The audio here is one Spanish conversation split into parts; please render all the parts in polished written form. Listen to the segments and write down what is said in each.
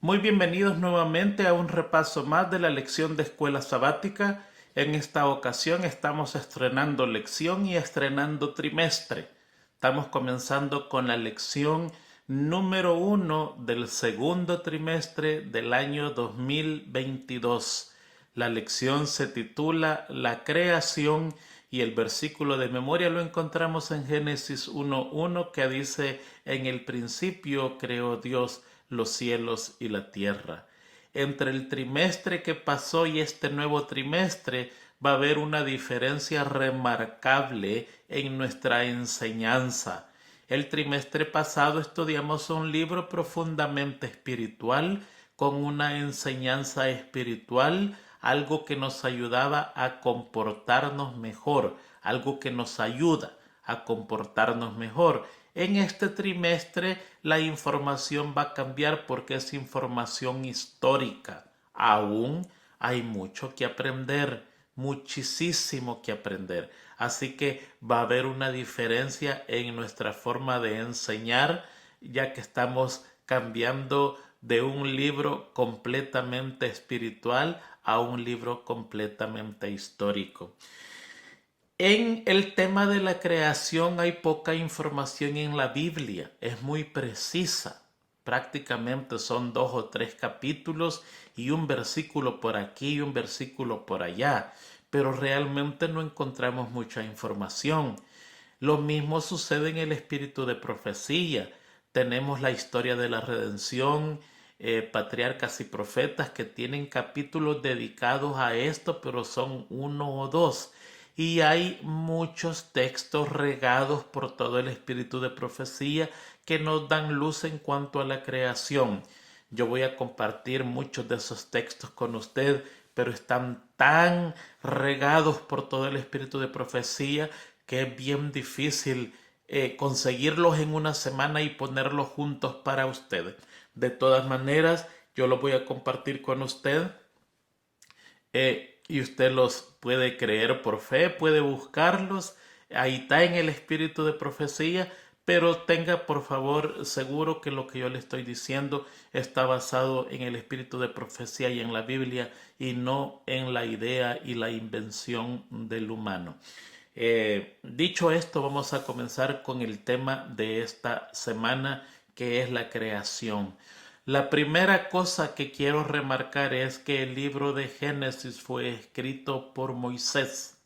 Muy bienvenidos nuevamente a un repaso más de la lección de escuela sabática. En esta ocasión estamos estrenando lección y estrenando trimestre. Estamos comenzando con la lección número 1 del segundo trimestre del año 2022. La lección se titula La creación y el versículo de memoria lo encontramos en Génesis 1:1 que dice: en el principio creó Dios los cielos y la tierra. Entre el trimestre que pasó y este nuevo trimestre va a haber una diferencia remarcable en nuestra enseñanza. El trimestre pasado estudiamos un libro profundamente espiritual con una enseñanza espiritual, algo que nos ayudaba a comportarnos mejor, algo que nos ayuda a comportarnos mejor. En este trimestre la información va a cambiar porque es información histórica. Aún hay mucho que aprender, muchísimo que aprender. Así que va a haber una diferencia en nuestra forma de enseñar, ya que estamos cambiando de un libro completamente espiritual a un libro completamente histórico. En el tema de la creación hay poca información en la Biblia, es muy precisa. Prácticamente son 2 o 3 capítulos y un versículo por aquí y un versículo por allá, pero realmente no encontramos mucha información. Lo mismo sucede en el espíritu de profecía. Tenemos la historia de la redención, patriarcas y profetas que tienen capítulos dedicados a esto, pero son 1 o 2. Y hay muchos textos regados por todo el espíritu de profecía que nos dan luz en cuanto a la creación. Yo voy a compartir muchos de esos textos con usted, pero están tan regados por todo el espíritu de profecía que es bien difícil conseguirlos en una semana y ponerlos juntos para usted. De todas maneras, yo los voy a compartir con usted y usted los puede creer por fe, puede buscarlos. Ahí está en el espíritu de profecía, pero tenga por favor seguro que lo que yo le estoy diciendo está basado en el espíritu de profecía y en la Biblia y no en la idea y la invención del humano. Dicho esto, vamos a comenzar con el tema de esta semana, que es la creación. La primera cosa que quiero remarcar es que el libro de Génesis fue escrito por Moisés.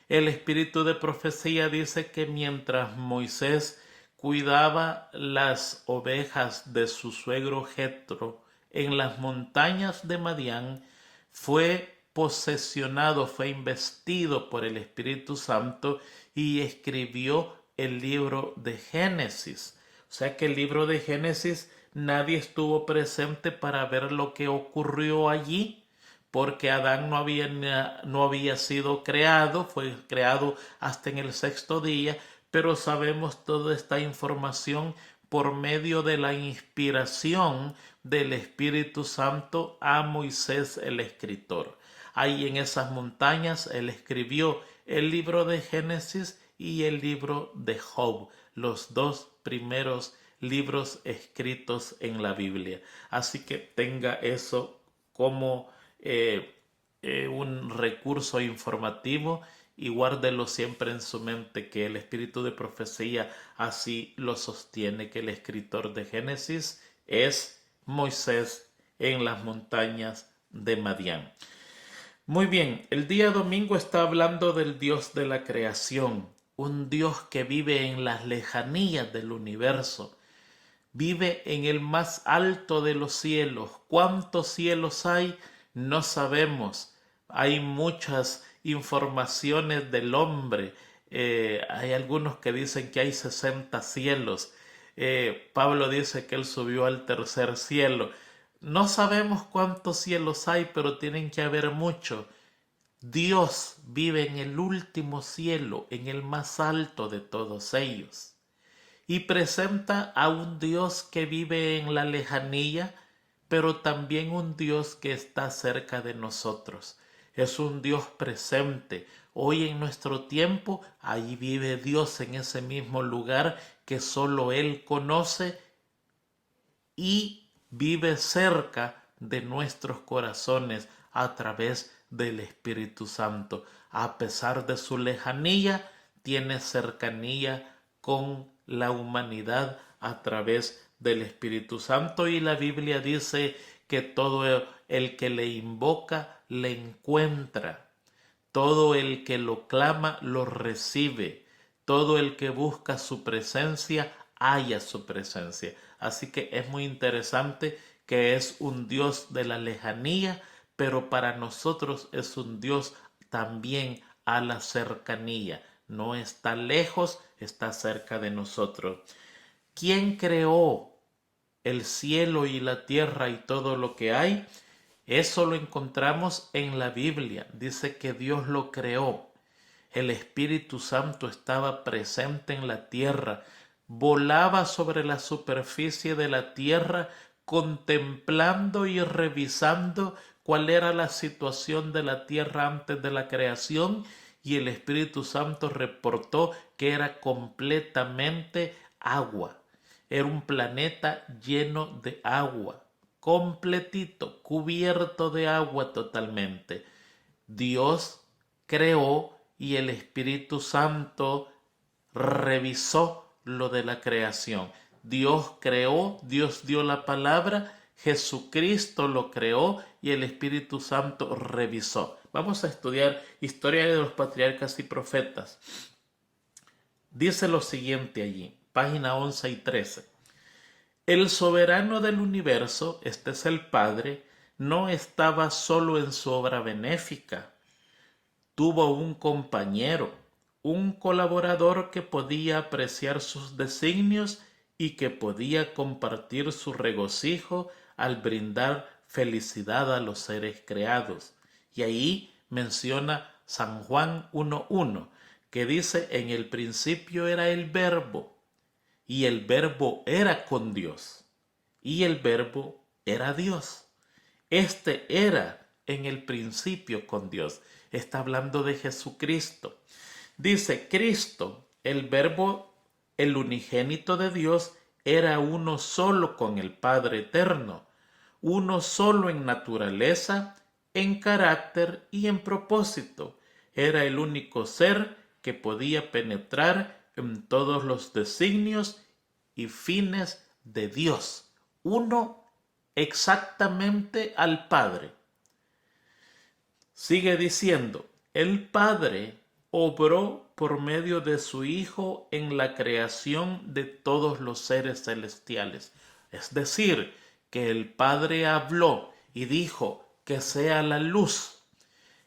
El espíritu de profecía dice que mientras Moisés cuidaba las ovejas de su suegro Jetro en las montañas de Madián, fue posesionado, fue investido por el Espíritu Santo y escribió el libro de Génesis. O sea que el libro de Génesis nadie estuvo presente para ver lo que ocurrió allí, porque Adán no había sido creado, fue creado hasta en el sexto día, pero sabemos toda esta información por medio de la inspiración del Espíritu Santo a Moisés el escritor. Ahí en esas montañas él escribió el libro de Génesis y el libro de Job, los 2 primeros libros escritos en la Biblia. Así que tenga eso como un recurso informativo y guárdelo siempre en su mente, que el espíritu de profecía así lo sostiene, que el escritor de Génesis es Moisés en las montañas de Madián. Muy bien, el día domingo está hablando del Dios de la creación, un Dios que vive en las lejanías del universo, vive en el más alto de los cielos. ¿Cuántos cielos hay? No sabemos. Hay muchas informaciones del hombre. Hay algunos que dicen que hay 60 cielos. Pablo dice que él subió al tercer cielo. No sabemos cuántos cielos hay, pero tienen que haber muchos. Dios vive en el último cielo, en el más alto de todos ellos, y presenta a un Dios que vive en la lejanía, pero también un Dios que está cerca de nosotros. Es un Dios presente. Hoy en nuestro tiempo, ahí vive Dios en ese mismo lugar que solo Él conoce y vive cerca de nuestros corazones a través del Espíritu Santo. A pesar de su lejanía, tiene cercanía con la humanidad a través del Espíritu Santo, y la Biblia dice que todo el que le invoca le encuentra, todo el que lo clama lo recibe, todo el que busca su presencia halla su presencia. Así que es muy interesante que es un Dios de la lejanía, pero para nosotros es un Dios también a la cercanía. No está lejos, está cerca de nosotros. ¿Quién creó el cielo y la tierra y todo lo que hay? Eso lo encontramos en la Biblia. Dice que Dios lo creó. El Espíritu Santo estaba presente en la tierra, volaba sobre la superficie de la tierra, contemplando y revisando cuál era la situación de la tierra antes de la creación, y el Espíritu Santo reportó que era completamente agua. Era un planeta lleno de agua, completito, cubierto de agua totalmente. Dios creó y el Espíritu Santo revisó lo de la creación. Dios creó, Dios dio la palabra, Jesucristo lo creó y el Espíritu Santo revisó. Vamos a estudiar Historia de los Patriarcas y Profetas. Dice lo siguiente allí, página 11 y 13. El soberano del universo, este es el Padre, no estaba solo en su obra benéfica. Tuvo un compañero, un colaborador que podía apreciar sus designios y que podía compartir su regocijo al brindar felicidad a los seres creados. Y ahí menciona San Juan 1:1, que dice: en el principio era el Verbo, y el Verbo era con Dios, y el Verbo era Dios. Este era en el principio con Dios. Está hablando de Jesucristo. Dice: Cristo, el Verbo, el unigénito de Dios, era uno solo con el Padre eterno, uno solo en naturaleza, en carácter y en propósito. Era el único ser que podía penetrar en todos los designios y fines de Dios, uno exactamente al Padre. Sigue diciendo: el Padre obró por medio de su Hijo en la creación de todos los seres celestiales. Es decir, que el Padre habló y dijo que sea la luz.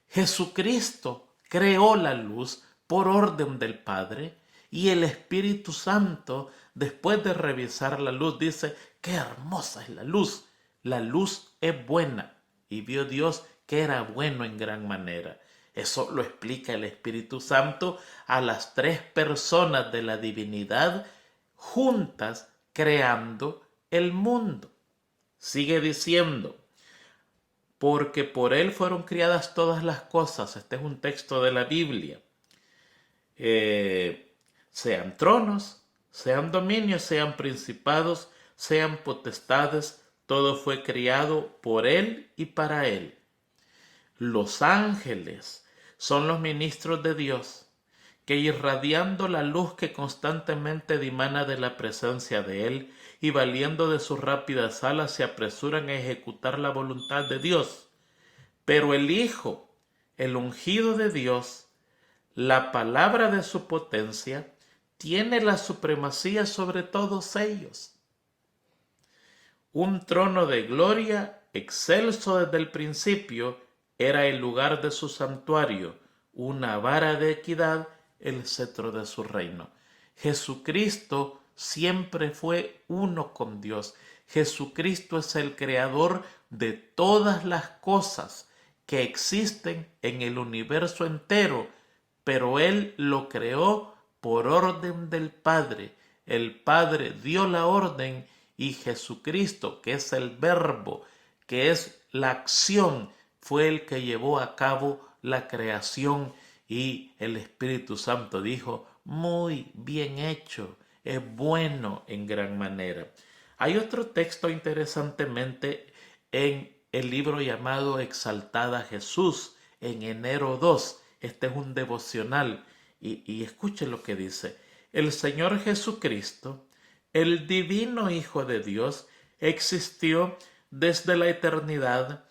Jesucristo creó la luz por orden del Padre, y el Espíritu Santo, después de revisar la luz, dice: qué hermosa es la luz. La luz es buena, y vio Dios que era bueno en gran manera. Eso lo explica el Espíritu Santo a las tres personas de la divinidad juntas creando el mundo. Sigue diciendo: porque por él fueron criadas todas las cosas. Este es un texto de la Biblia. Sean tronos, sean dominios, sean principados, sean potestades, todo fue criado por él y para él. Los ángeles son los ministros de Dios, que irradiando la luz que constantemente dimana de la presencia de él y valiendo de sus rápidas alas, se apresuran a ejecutar la voluntad de Dios. Pero el Hijo, el ungido de Dios, la palabra de su potencia, tiene la supremacía sobre todos ellos. Un trono de gloria, excelso desde el principio, era el lugar de su santuario, una vara de equidad, el cetro de su reino. Jesucristo siempre fue uno con Dios. Jesucristo es el creador de todas las cosas que existen en el universo entero, pero Él lo creó por orden del Padre. El Padre dio la orden y Jesucristo, que es el Verbo, que es la acción, fue el que llevó a cabo la creación, y el Espíritu Santo dijo: muy bien hecho, es bueno en gran manera. Hay otro texto interesantemente en el libro llamado Exaltada Jesús, en enero 2. Este es un devocional y escuche lo que dice. El Señor Jesucristo, el divino Hijo de Dios, existió desde la eternidad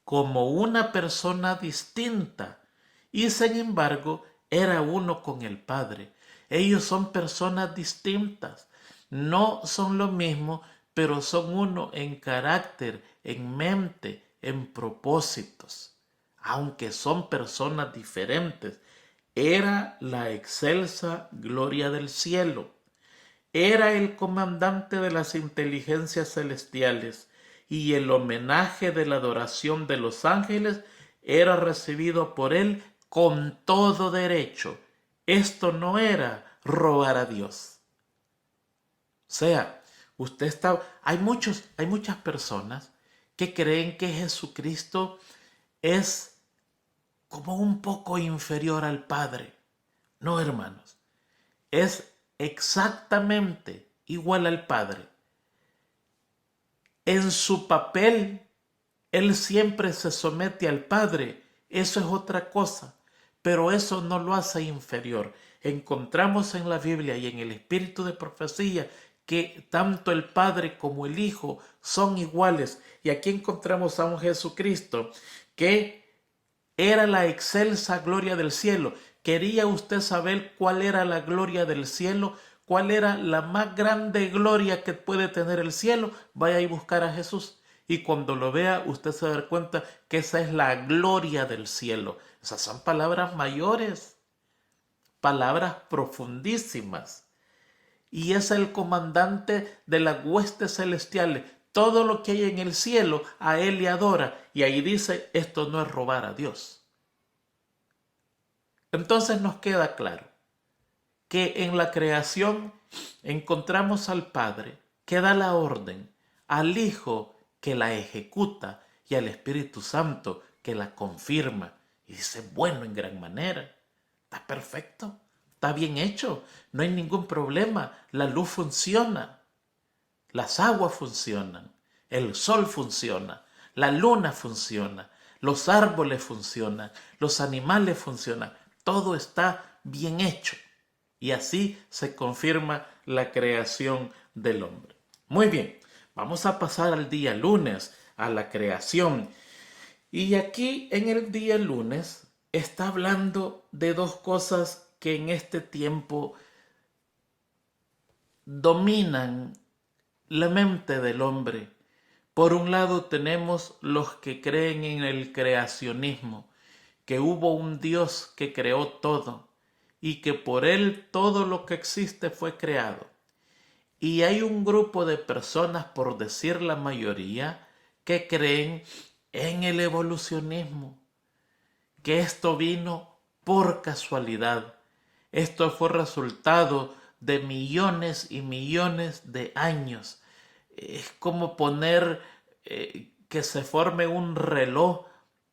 como una persona distinta y sin embargo era uno con el Padre. Ellos son personas distintas, no son lo mismo, pero son uno en carácter, en mente, en propósitos. Aunque son personas diferentes, era la excelsa gloria del cielo. Era el comandante de las inteligencias celestiales y el homenaje de la adoración de los ángeles era recibido por él con todo derecho. Esto no era robar a Dios. O sea, hay muchas personas que creen que Jesucristo es como un poco inferior al Padre. No, hermanos, es exactamente igual al Padre. En su papel, Él siempre se somete al Padre. Eso es otra cosa, pero eso no lo hace inferior. Encontramos en la Biblia y en el espíritu de profecía que tanto el Padre como el Hijo son iguales. Y aquí encontramos a un Jesucristo que era la excelsa gloria del cielo. ¿Quería usted saber cuál era la gloria del cielo? ¿Cuál era la más grande gloria que puede tener el cielo? Vaya y buscar a Jesús. Y cuando lo vea, usted se va a dar cuenta que esa es la gloria del cielo. Esas son palabras mayores, palabras profundísimas. Y es el comandante de las huestes celestiales. Todo lo que hay en el cielo, a él le adora. Y ahí dice, esto no es robar a Dios. Entonces nos queda claro que en la creación encontramos al Padre que da la orden, al Hijo que la ejecuta y al Espíritu Santo que la confirma. Y dice, bueno, en gran manera, está perfecto, está bien hecho, no hay ningún problema, la luz funciona, las aguas funcionan, el sol funciona, la luna funciona, los árboles funcionan, los animales funcionan, todo está bien hecho. Y así se confirma la creación del hombre. Muy bien, vamos a pasar al día lunes, a la creación. Y aquí en el día lunes está hablando de dos cosas que en este tiempo dominan la mente del hombre. Por un lado tenemos los que creen en el creacionismo, que hubo un Dios que creó todo y que por él todo lo que existe fue creado. Y hay un grupo de personas, por decir la mayoría, que creen en el evolucionismo, que esto vino por casualidad. Esto fue resultado de millones y millones de años. Es como poner que se forme un reloj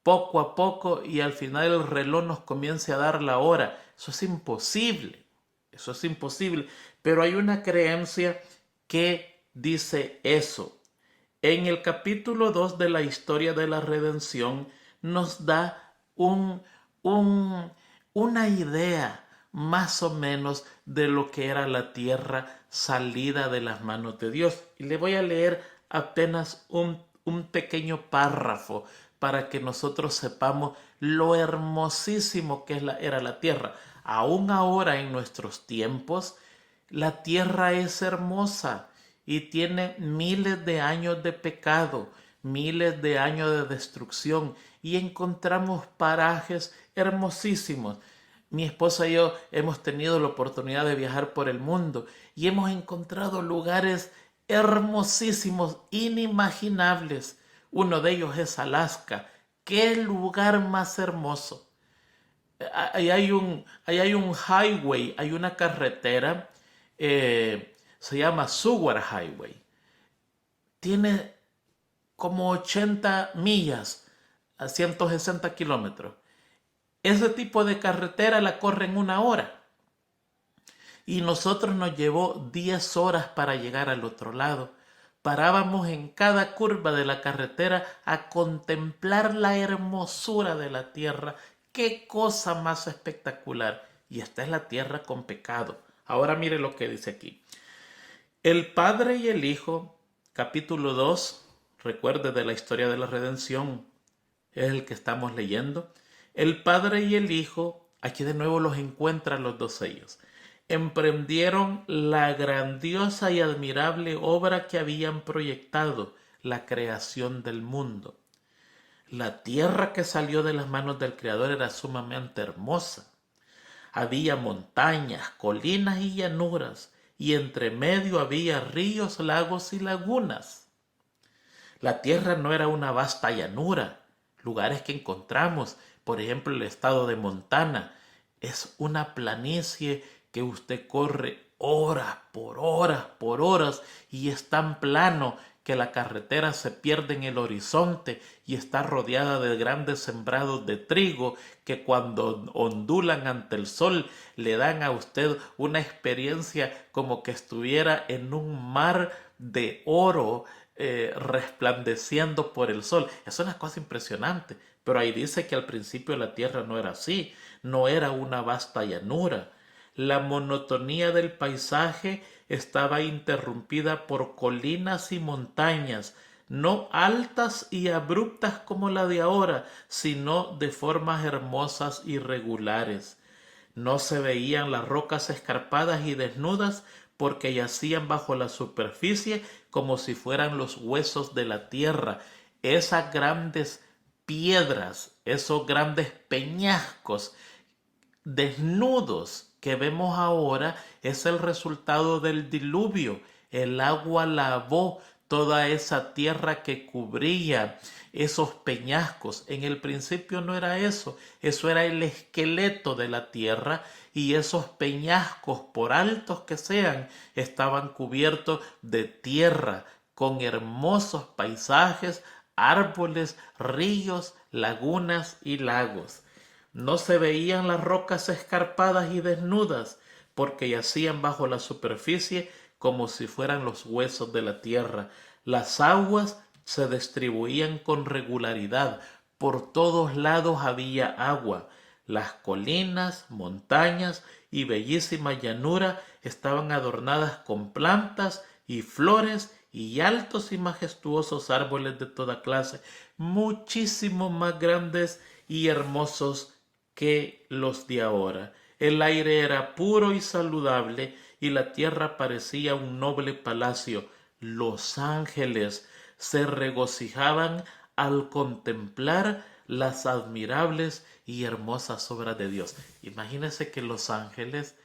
poco a poco y al final el reloj nos comience a dar la hora. Eso es imposible. Eso es imposible. Pero hay una creencia que dice eso. En el capítulo 2 de la historia de la redención nos da una idea más o menos de lo que era la tierra salida de las manos de Dios. Y le voy a leer apenas un pequeño párrafo para que nosotros sepamos lo hermosísimo que era la tierra. Aún ahora en nuestros tiempos, la tierra es hermosa y tiene miles de años de pecado, miles de años de destrucción y encontramos parajes hermosísimos. Mi esposa y yo hemos tenido la oportunidad de viajar por el mundo y hemos encontrado lugares hermosísimos, inimaginables. Uno de ellos es Alaska. ¡Qué lugar más hermoso! Ahí hay un highway, hay una carretera, se llama Seward Highway. Tiene como 80 millas, a 160 kilómetros. Ese tipo de carretera la corre en 1 hora. y nosotros nos llevó 10 horas para llegar al otro lado. Parábamos en cada curva de la carretera a contemplar la hermosura de la tierra. ¡Qué cosa más espectacular! Y esta es la tierra con pecado. Ahora mire lo que dice aquí. El Padre y el Hijo, capítulo 2, recuerde de la historia de la redención, es el que estamos leyendo. El Padre y el Hijo, aquí de nuevo los encuentran los dos ellos, emprendieron la grandiosa y admirable obra que habían proyectado, la creación del mundo. La tierra que salió de las manos del Creador era sumamente hermosa. Había montañas, colinas y llanuras, y entre medio había ríos, lagos y lagunas. La tierra no era una vasta llanura, lugares que encontramos, por ejemplo el estado de Montana, es una planicie que usted corre horas por horas y es tan plano que la carretera se pierde en el horizonte y está rodeada de grandes sembrados de trigo que cuando ondulan ante el sol le dan a usted una experiencia como que estuviera en un mar de oro resplandeciendo por el sol. Es una cosa impresionante, pero ahí dice que al principio la tierra no era así, no era una vasta llanura. La monotonía del paisaje estaba interrumpida por colinas y montañas, no altas y abruptas como la de ahora, sino de formas hermosas y regulares. No se veían las rocas escarpadas y desnudas porque yacían bajo la superficie como si fueran los huesos de la tierra. Esas grandes piedras, esos grandes peñascos desnudos que vemos ahora es el resultado del diluvio. El agua lavó toda esa tierra que cubría esos peñascos. En el principio no era eso, eso era el esqueleto de la tierra y esos peñascos, por altos que sean, estaban cubiertos de tierra con hermosos paisajes, árboles, ríos, lagunas y lagos. No se veían las rocas escarpadas y desnudas, porque yacían bajo la superficie como si fueran los huesos de la tierra. Las aguas se distribuían con regularidad. Por todos lados había agua. Las colinas, montañas y bellísima llanura estaban adornadas con plantas y flores y altos y majestuosos árboles de toda clase, muchísimo más grandes y hermosos que los de ahora. El aire era puro y saludable y la tierra parecía un noble palacio. Los ángeles se regocijaban al contemplar las admirables y hermosas obras de Dios. Imagínense que los ángeles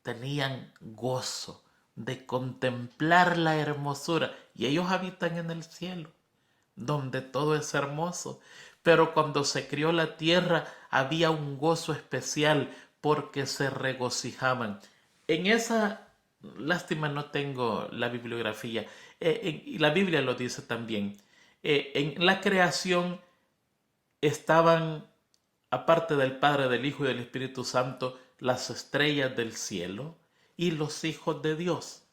tenían gozo de contemplar la hermosura y ellos habitan en el cielo donde todo es hermoso. Pero cuando se crió la tierra había un gozo especial porque se regocijaban. En esa, lástima no tengo la bibliografía, y la Biblia lo dice también. En la creación estaban, aparte del Padre, del Hijo y del Espíritu Santo, las estrellas del cielo y los hijos de Dios.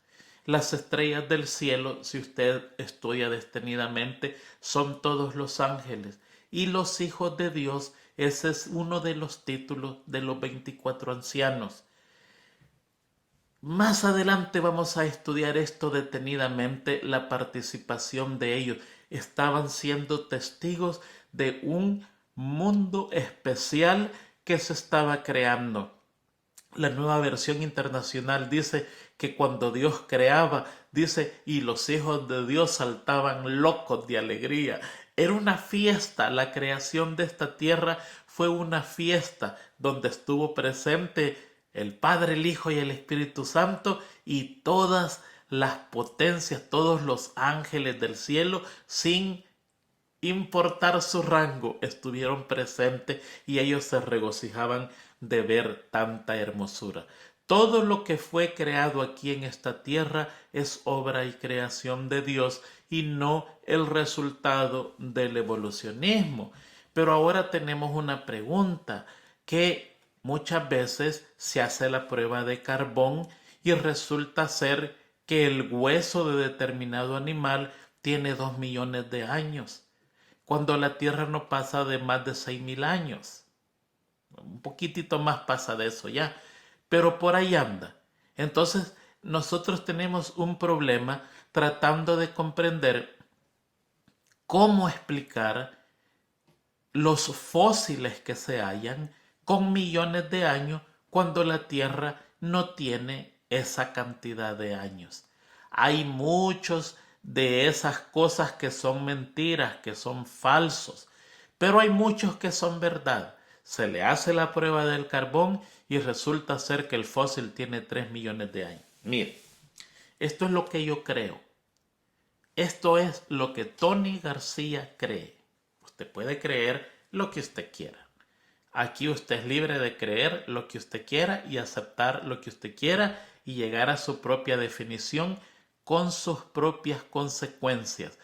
Las estrellas del cielo, si usted estudia detenidamente, son todos los ángeles. Y los hijos de Dios, ese es uno de los títulos de los 24 ancianos. Más adelante vamos a estudiar esto detenidamente, la participación de ellos. Estaban siendo testigos de un mundo especial que se estaba creando. La Nueva Versión Internacional dice que cuando Dios creaba, dice, y los hijos de Dios saltaban locos de alegría. Era una fiesta, la creación de esta tierra fue una fiesta donde estuvo presente el Padre, el Hijo y el Espíritu Santo y todas las potencias, todos los ángeles del cielo, sin importar su rango, estuvieron presentes y ellos se regocijaban de ver tanta hermosura. Todo lo que fue creado aquí en esta tierra es obra y creación de Dios y no el resultado del evolucionismo. Pero ahora tenemos una pregunta que muchas veces se hace la prueba de carbón y resulta ser que el hueso de determinado animal tiene 2 millones de años, cuando la Tierra no pasa de más de 6.000 años. Un poquitito más pasa de eso ya, pero por ahí anda. Entonces, nosotros tenemos un problema tratando de comprender cómo explicar los fósiles que se hallan con millones de años cuando la Tierra no tiene esa cantidad de años. Hay muchos de esas cosas que son mentiras, que son falsos, pero hay muchos que son verdad. Se le hace la prueba del carbón y resulta ser que el fósil tiene 3 millones de años. Mire, esto es lo que yo creo. Esto es lo que Tony García cree. Usted puede creer lo que usted quiera. Aquí usted es libre de creer lo que usted quiera y aceptar lo que usted quiera y llegar a su propia definición con sus propias consecuencias.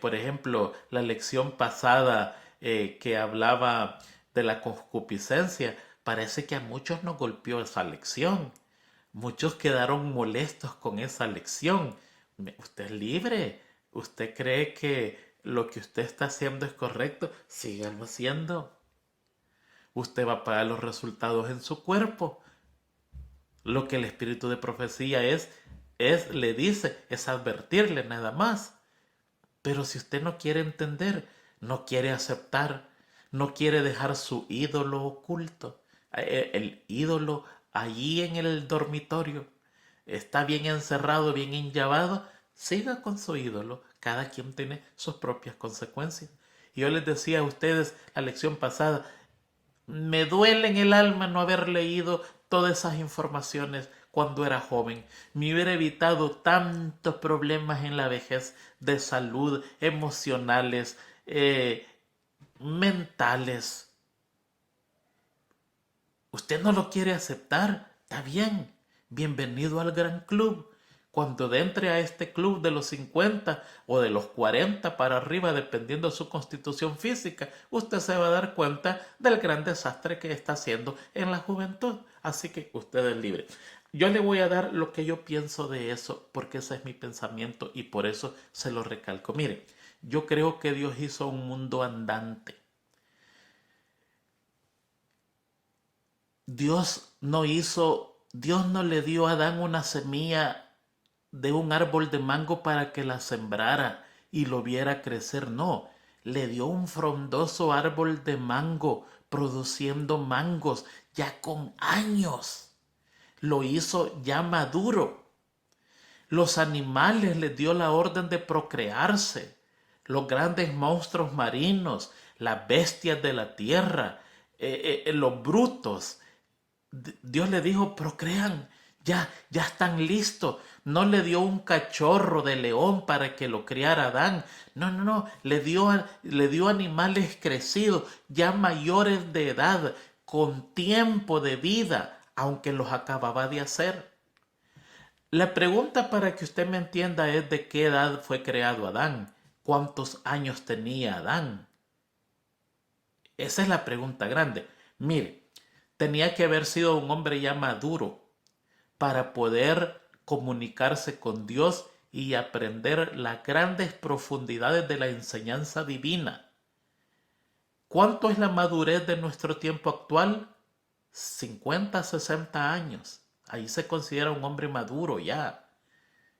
Por ejemplo, la lección pasada que hablaba de la concupiscencia, parece que a muchos nos golpeó esa lección. Muchos quedaron molestos con esa lección. Usted es libre. Usted cree que lo que usted está haciendo es correcto, sígalo haciendo. Usted va a pagar los resultados en su cuerpo. Lo que el espíritu de profecía le dice, es advertirle nada más. Pero si usted no quiere entender, no quiere aceptar, no quiere dejar su ídolo oculto, el ídolo allí en el dormitorio, está bien encerrado, bien enllavado, siga con su ídolo. Cada quien tiene sus propias consecuencias. Y yo les decía a ustedes la lección pasada, me duele en el alma no haber leído todas esas informaciones cuando era joven. Me hubiera evitado tantos problemas en la vejez de salud, emocionales, mentales. Usted no lo quiere aceptar, está bien. Bienvenido al gran club. Cuando entre a este club de los 50 o de los 40 para arriba, dependiendo de su constitución física, usted se va a dar cuenta del gran desastre que está haciendo en la juventud. Así que usted es libre. Yo le voy a dar lo que yo pienso de eso, porque ese es mi pensamiento y por eso se lo recalco. Mire, yo creo que Dios hizo un mundo andante. Dios no le dio a Adán una semilla de un árbol de mango para que la sembrara y lo viera crecer. No, le dio un frondoso árbol de mango produciendo mangos ya con años. Lo hizo ya maduro. Los animales les dio la orden de procrearse. Los grandes monstruos marinos, las bestias de la tierra, los brutos. Dios le dijo, procrean, ya están listos. No le dio un cachorro de león para que lo criara Adán. No, le dio animales crecidos, ya mayores de edad, con tiempo de vida, aunque los acababa de hacer. La pregunta para que usted me entienda es de qué edad fue creado Adán. ¿Cuántos años tenía Adán? Esa es la pregunta grande. Mire, tenía que haber sido un hombre ya maduro para poder comunicarse con Dios y aprender las grandes profundidades de la enseñanza divina. ¿Cuánto es la madurez de nuestro tiempo actual? 50, 60 años. Ahí se considera un hombre maduro ya.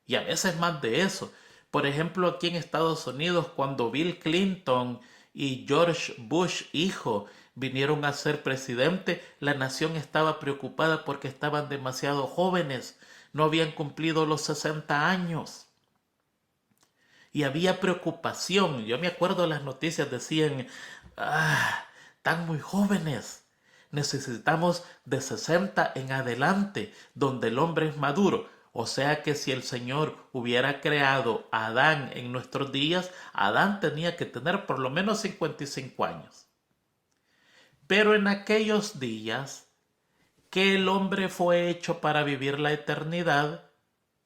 Y a veces más de eso. Por ejemplo, aquí en Estados Unidos, cuando Bill Clinton y George Bush, hijo, vinieron a ser presidente, la nación estaba preocupada porque estaban demasiado jóvenes, no habían cumplido los 60 años. Y había preocupación. Yo me acuerdo las noticias decían, están muy jóvenes. Necesitamos de 60 en adelante, donde el hombre es maduro. O sea que si el Señor hubiera creado a Adán en nuestros días, Adán tenía que tener por lo menos 55 años. Pero en aquellos días que el hombre fue hecho para vivir la eternidad,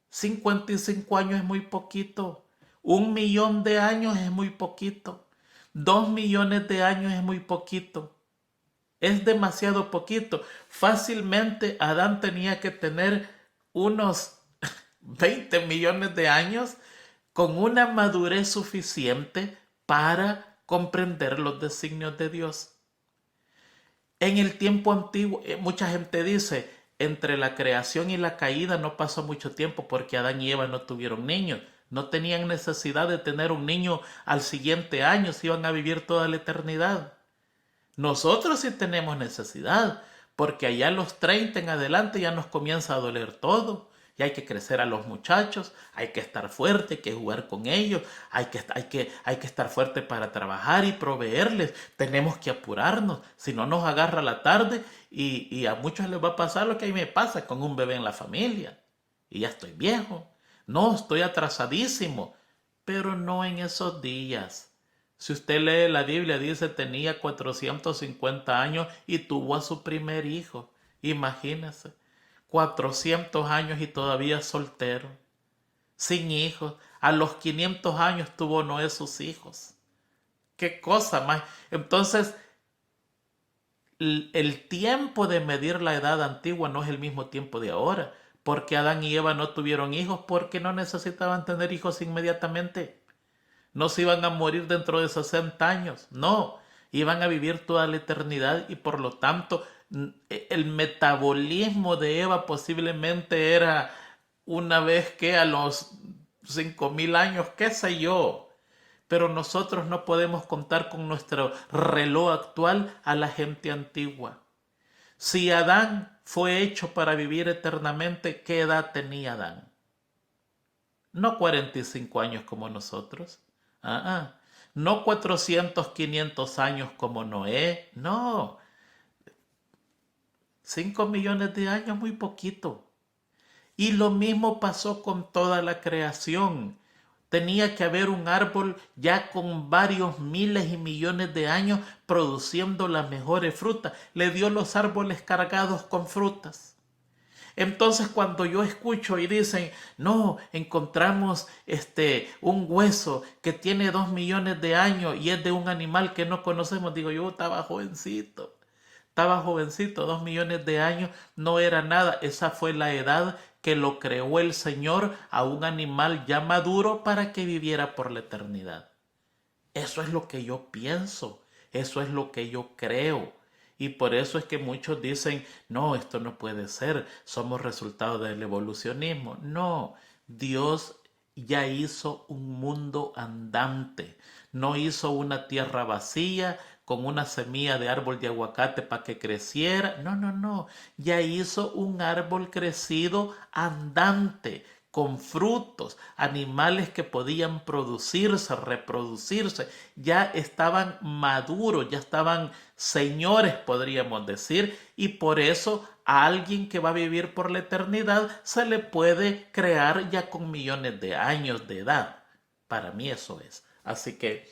55 años es muy poquito. 1.000.000 de años es muy poquito. 2 millones de años es muy poquito. Es demasiado poquito. Fácilmente Adán tenía que tener unos 20 millones de años con una madurez suficiente para comprender los designios de Dios. En el tiempo antiguo, mucha gente dice, entre la creación y la caída no pasó mucho tiempo porque Adán y Eva no tuvieron niños. No tenían necesidad de tener un niño al siguiente año, si iban a vivir toda la eternidad. Nosotros sí tenemos necesidad, porque allá a los 30 en adelante ya nos comienza a doler todo. Y hay que crecer a los muchachos, hay que estar fuerte, hay que jugar con ellos, hay que estar fuerte para trabajar y proveerles. Tenemos que apurarnos, si no nos agarra la tarde y a muchos les va a pasar lo que a mí me pasa con un bebé en la familia. Y ya estoy viejo, no, estoy atrasadísimo, pero no en esos días. Si usted lee la Biblia, dice tenía 450 años y tuvo a su primer hijo. Imagínese, 400 años y todavía soltero, sin hijos. A los 500 años tuvo Noé sus hijos. Qué cosa más. Entonces, el tiempo de medir la edad antigua no es el mismo tiempo de ahora, porque Adán y Eva no tuvieron hijos porque no necesitaban tener hijos inmediatamente. No se iban a morir dentro de 60 años, no, iban a vivir toda la eternidad y por lo tanto el metabolismo de Eva posiblemente era una vez que a los 5.000 años, qué sé yo. Pero nosotros no podemos contar con nuestro reloj actual a la gente antigua. Si Adán fue hecho para vivir eternamente, ¿qué edad tenía Adán? No 45 años como nosotros. No 400, 500 años como Noé. No. 5 millones de años, muy poquito. Y lo mismo pasó con toda la creación. Tenía que haber un árbol ya con varios miles y millones de años produciendo las mejores frutas. Le dio los árboles cargados con frutas. Entonces cuando yo escucho y dicen, no, encontramos un hueso que tiene 2 millones de años y es de un animal que no conocemos, digo yo, estaba jovencito, 2 millones de años no era nada. Esa fue la edad que lo creó el Señor a un animal ya maduro para que viviera por la eternidad. Eso es lo que yo pienso, eso es lo que yo creo. Y por eso es que muchos dicen, no, esto no puede ser, somos resultado del evolucionismo. No, Dios ya hizo un mundo andante, no hizo una tierra vacía con una semilla de árbol de aguacate para que creciera. No, no, no, ya hizo un árbol crecido andante, con frutos, animales que podían producirse, reproducirse, ya estaban maduros, ya estaban señores, podríamos decir, y por eso a alguien que va a vivir por la eternidad se le puede crear ya con millones de años de edad. Para mí eso es. Así que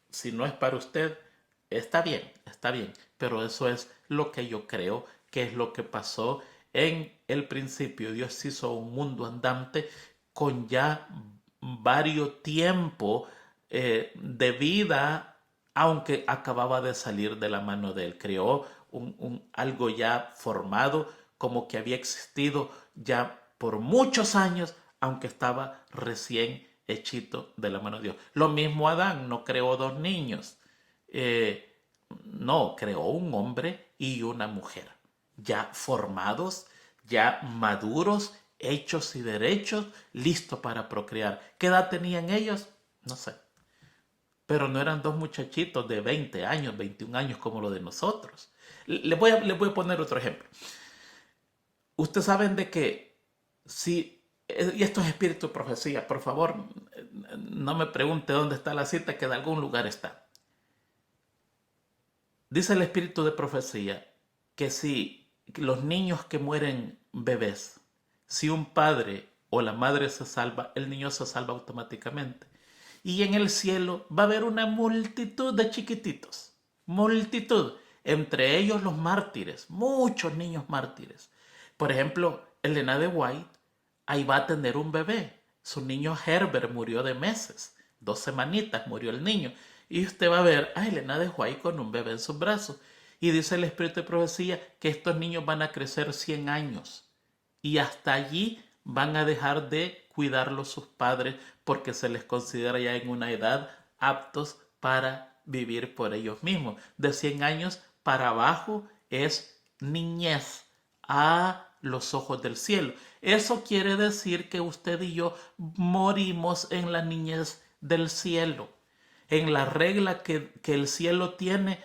si no es para usted, está bien, pero eso es lo que yo creo que es lo que pasó en el principio. Dios hizo un mundo andante con ya varios tiempo de vida, aunque acababa de salir de la mano de él. Creó algo ya formado, como que había existido ya por muchos años, aunque estaba recién hechito de la mano de Dios. Lo mismo Adán, no creó 2 niños. No, creó un hombre y una mujer, ya formados, ya maduros, hechos y derechos, listos para procrear. ¿Qué edad tenían ellos? No sé. Pero no eran 2 muchachitos de 20 años, 21 años como lo de nosotros. Les voy a poner otro ejemplo. Ustedes saben de que si, y esto es espíritu de profecía, por favor, no me pregunte dónde está la cita, que de algún lugar está. Dice el espíritu de profecía que si los niños que mueren bebés, si un padre o la madre se salva, el niño se salva automáticamente. Y en el cielo va a haber una multitud de chiquititos, multitud, entre ellos los mártires, muchos niños mártires. Por ejemplo, Elena de White, ahí va a tener un bebé. Su niño Herbert murió de meses, 2 semanitas murió el niño. Y usted va a ver a Elena de White con un bebé en sus brazos. Y dice el espíritu de profecía que estos niños van a crecer 100 años y hasta allí van a dejar de cuidarlos sus padres porque se les considera ya en una edad aptos para vivir por ellos mismos. De 100 años para abajo es niñez a los ojos del cielo. Eso quiere decir que usted y yo morimos en la niñez del cielo. En la regla que el cielo tiene,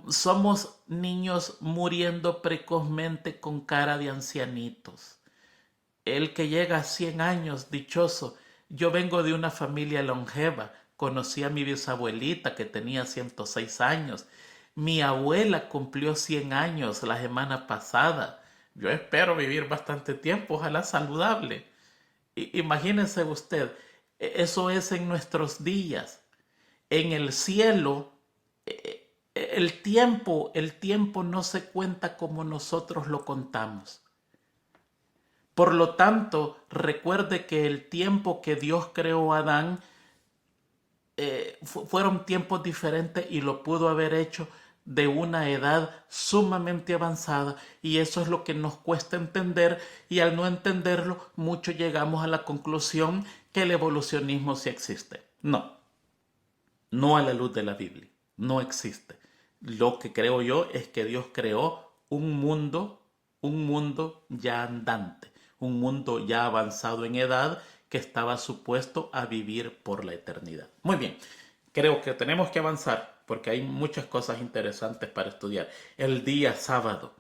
somos niños muriendo precozmente con cara de ancianitos. El que llega a 100 años, dichoso. Yo vengo de una familia longeva. Conocí a mi bisabuelita que tenía 106 años. Mi abuela cumplió 100 años la semana pasada. Yo espero vivir bastante tiempo, ojalá saludable. Imagínese usted, eso es en nuestros días. En el cielo, el tiempo no se cuenta como nosotros lo contamos. Por lo tanto, recuerde que el tiempo que Dios creó a Adán fueron tiempos diferentes y lo pudo haber hecho de una edad sumamente avanzada, y eso es lo que nos cuesta entender, y al no entenderlo, muchos llegamos a la conclusión que el evolucionismo sí existe. No a la luz de la Biblia, no existe. Lo que creo yo es que Dios creó un mundo ya andante, un mundo ya avanzado en edad que estaba supuesto a vivir por la eternidad. Muy bien, creo que tenemos que avanzar porque hay muchas cosas interesantes para estudiar. El día sábado.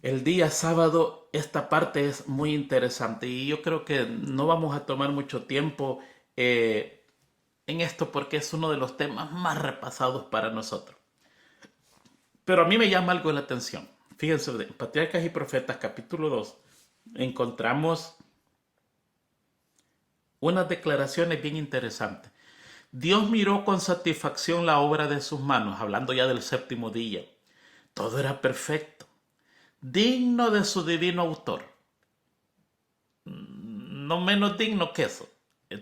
El día sábado, esta parte es muy interesante y yo creo que no vamos a tomar mucho tiempo en esto porque es uno de los temas más repasados para nosotros. Pero a mí me llama algo la atención. Fíjense, en Patriarcas y Profetas, capítulo 2, encontramos unas declaraciones bien interesantes. Dios miró con satisfacción la obra de sus manos, hablando ya del séptimo día. Todo era perfecto, digno de su divino autor. No menos digno que eso.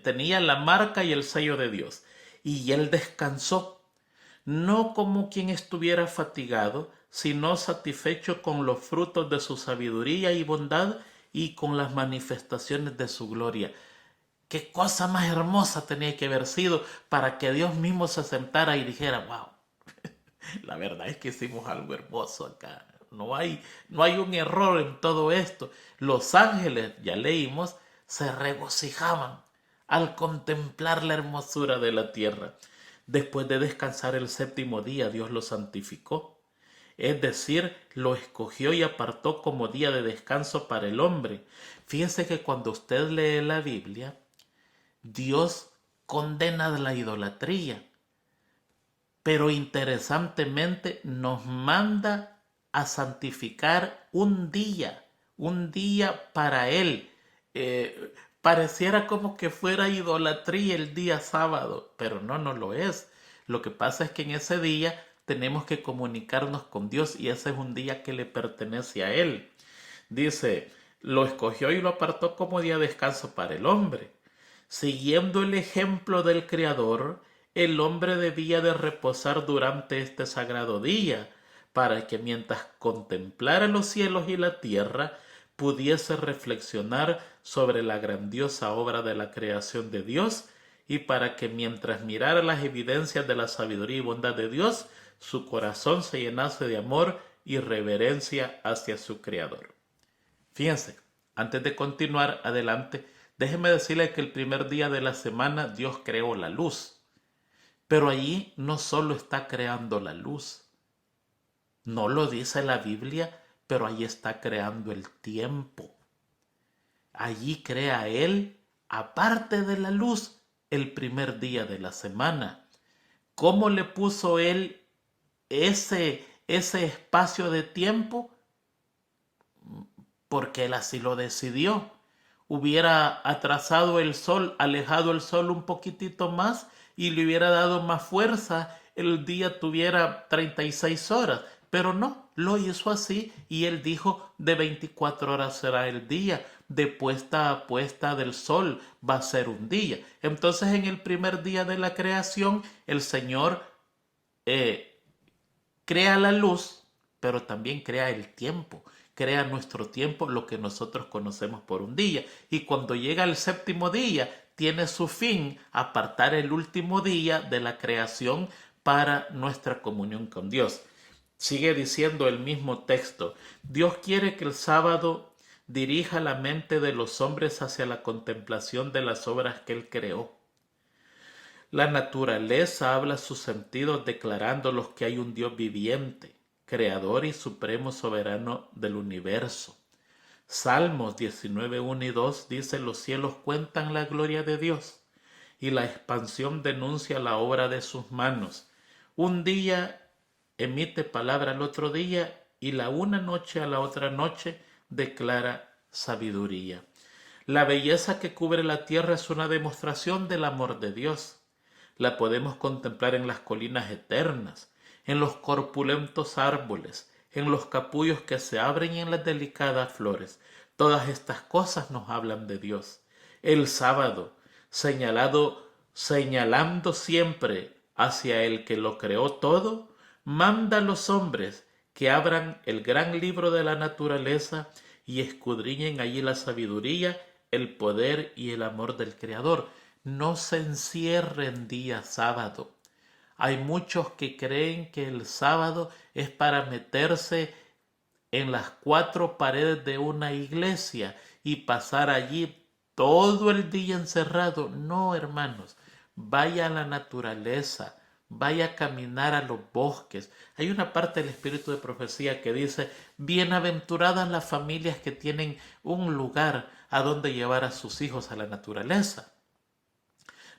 Tenía la marca y el sello de Dios. Y él descansó, no como quien estuviera fatigado, sino satisfecho con los frutos de su sabiduría y bondad y con las manifestaciones de su gloria. Qué cosa más hermosa tenía que haber sido para que Dios mismo se sentara y dijera, wow, la verdad es que hicimos algo hermoso acá. No hay un error en todo esto. Los ángeles, ya leímos, se regocijaban al contemplar la hermosura de la tierra. Después de descansar el séptimo día, Dios lo santificó. Es decir, lo escogió y apartó como día de descanso para el hombre. Fíjense que cuando usted lee la Biblia, Dios condena la idolatría, pero interesantemente nos manda a santificar un día para Él. Pareciera como que fuera idolatría el día sábado, pero no lo es. Lo que pasa es que en ese día tenemos que comunicarnos con Dios y ese es un día que le pertenece a Él. Dice, lo escogió y lo apartó como día de descanso para el hombre. Siguiendo el ejemplo del Creador, el hombre debía de reposar durante este sagrado día, para que mientras contemplara los cielos y la tierra, pudiese reflexionar sobre la grandiosa obra de la creación de Dios, y para que mientras mirara las evidencias de la sabiduría y bondad de Dios, su corazón se llenase de amor y reverencia hacia su Creador. Fíjense, antes de continuar adelante, déjeme decirle que el primer día de la semana Dios creó la luz. Pero allí no solo está creando la luz. No lo dice la Biblia, pero allí está creando el tiempo. Allí crea Él, aparte de la luz, el primer día de la semana. ¿Cómo le puso Él ese espacio de tiempo? Porque Él así lo decidió. Hubiera atrasado el sol, alejado el sol un poquitito más y le hubiera dado más fuerza, el día tuviera 36 horas, pero no, lo hizo así y Él dijo, de 24 horas será el día, de puesta a puesta del sol va a ser un día. Entonces en el primer día de la creación el Señor Crea la luz, pero también crea el tiempo. Crea nuestro tiempo, lo que nosotros conocemos por un día. Y cuando llega el séptimo día, tiene su fin apartar el último día de la creación para nuestra comunión con Dios. Sigue diciendo el mismo texto: Dios quiere que el sábado dirija la mente de los hombres hacia la contemplación de las obras que Él creó. La naturaleza habla sus sentidos declarándolos que hay un Dios viviente, creador y supremo soberano del universo. Salmos 19, 1 y 2 dice: los cielos cuentan la gloria de Dios y la expansión denuncia la obra de sus manos. Un día emite palabra al otro día y la una noche a la otra noche declara sabiduría. La belleza que cubre la tierra es una demostración del amor de Dios. La podemos contemplar en las colinas eternas, en los corpulentos árboles, en los capullos que se abren y en las delicadas flores. Todas estas cosas nos hablan de Dios. El sábado, señalando siempre hacia el que lo creó todo, manda a los hombres que abran el gran libro de la naturaleza y escudriñen allí la sabiduría, el poder y el amor del Creador. No se encierren día sábado. Hay muchos que creen que el sábado es para meterse en las cuatro paredes de una iglesia y pasar allí todo el día encerrado. No, hermanos, vaya a la naturaleza, vaya a caminar a los bosques. Hay una parte del espíritu de profecía que dice: bienaventuradas las familias que tienen un lugar a donde llevar a sus hijos a la naturaleza.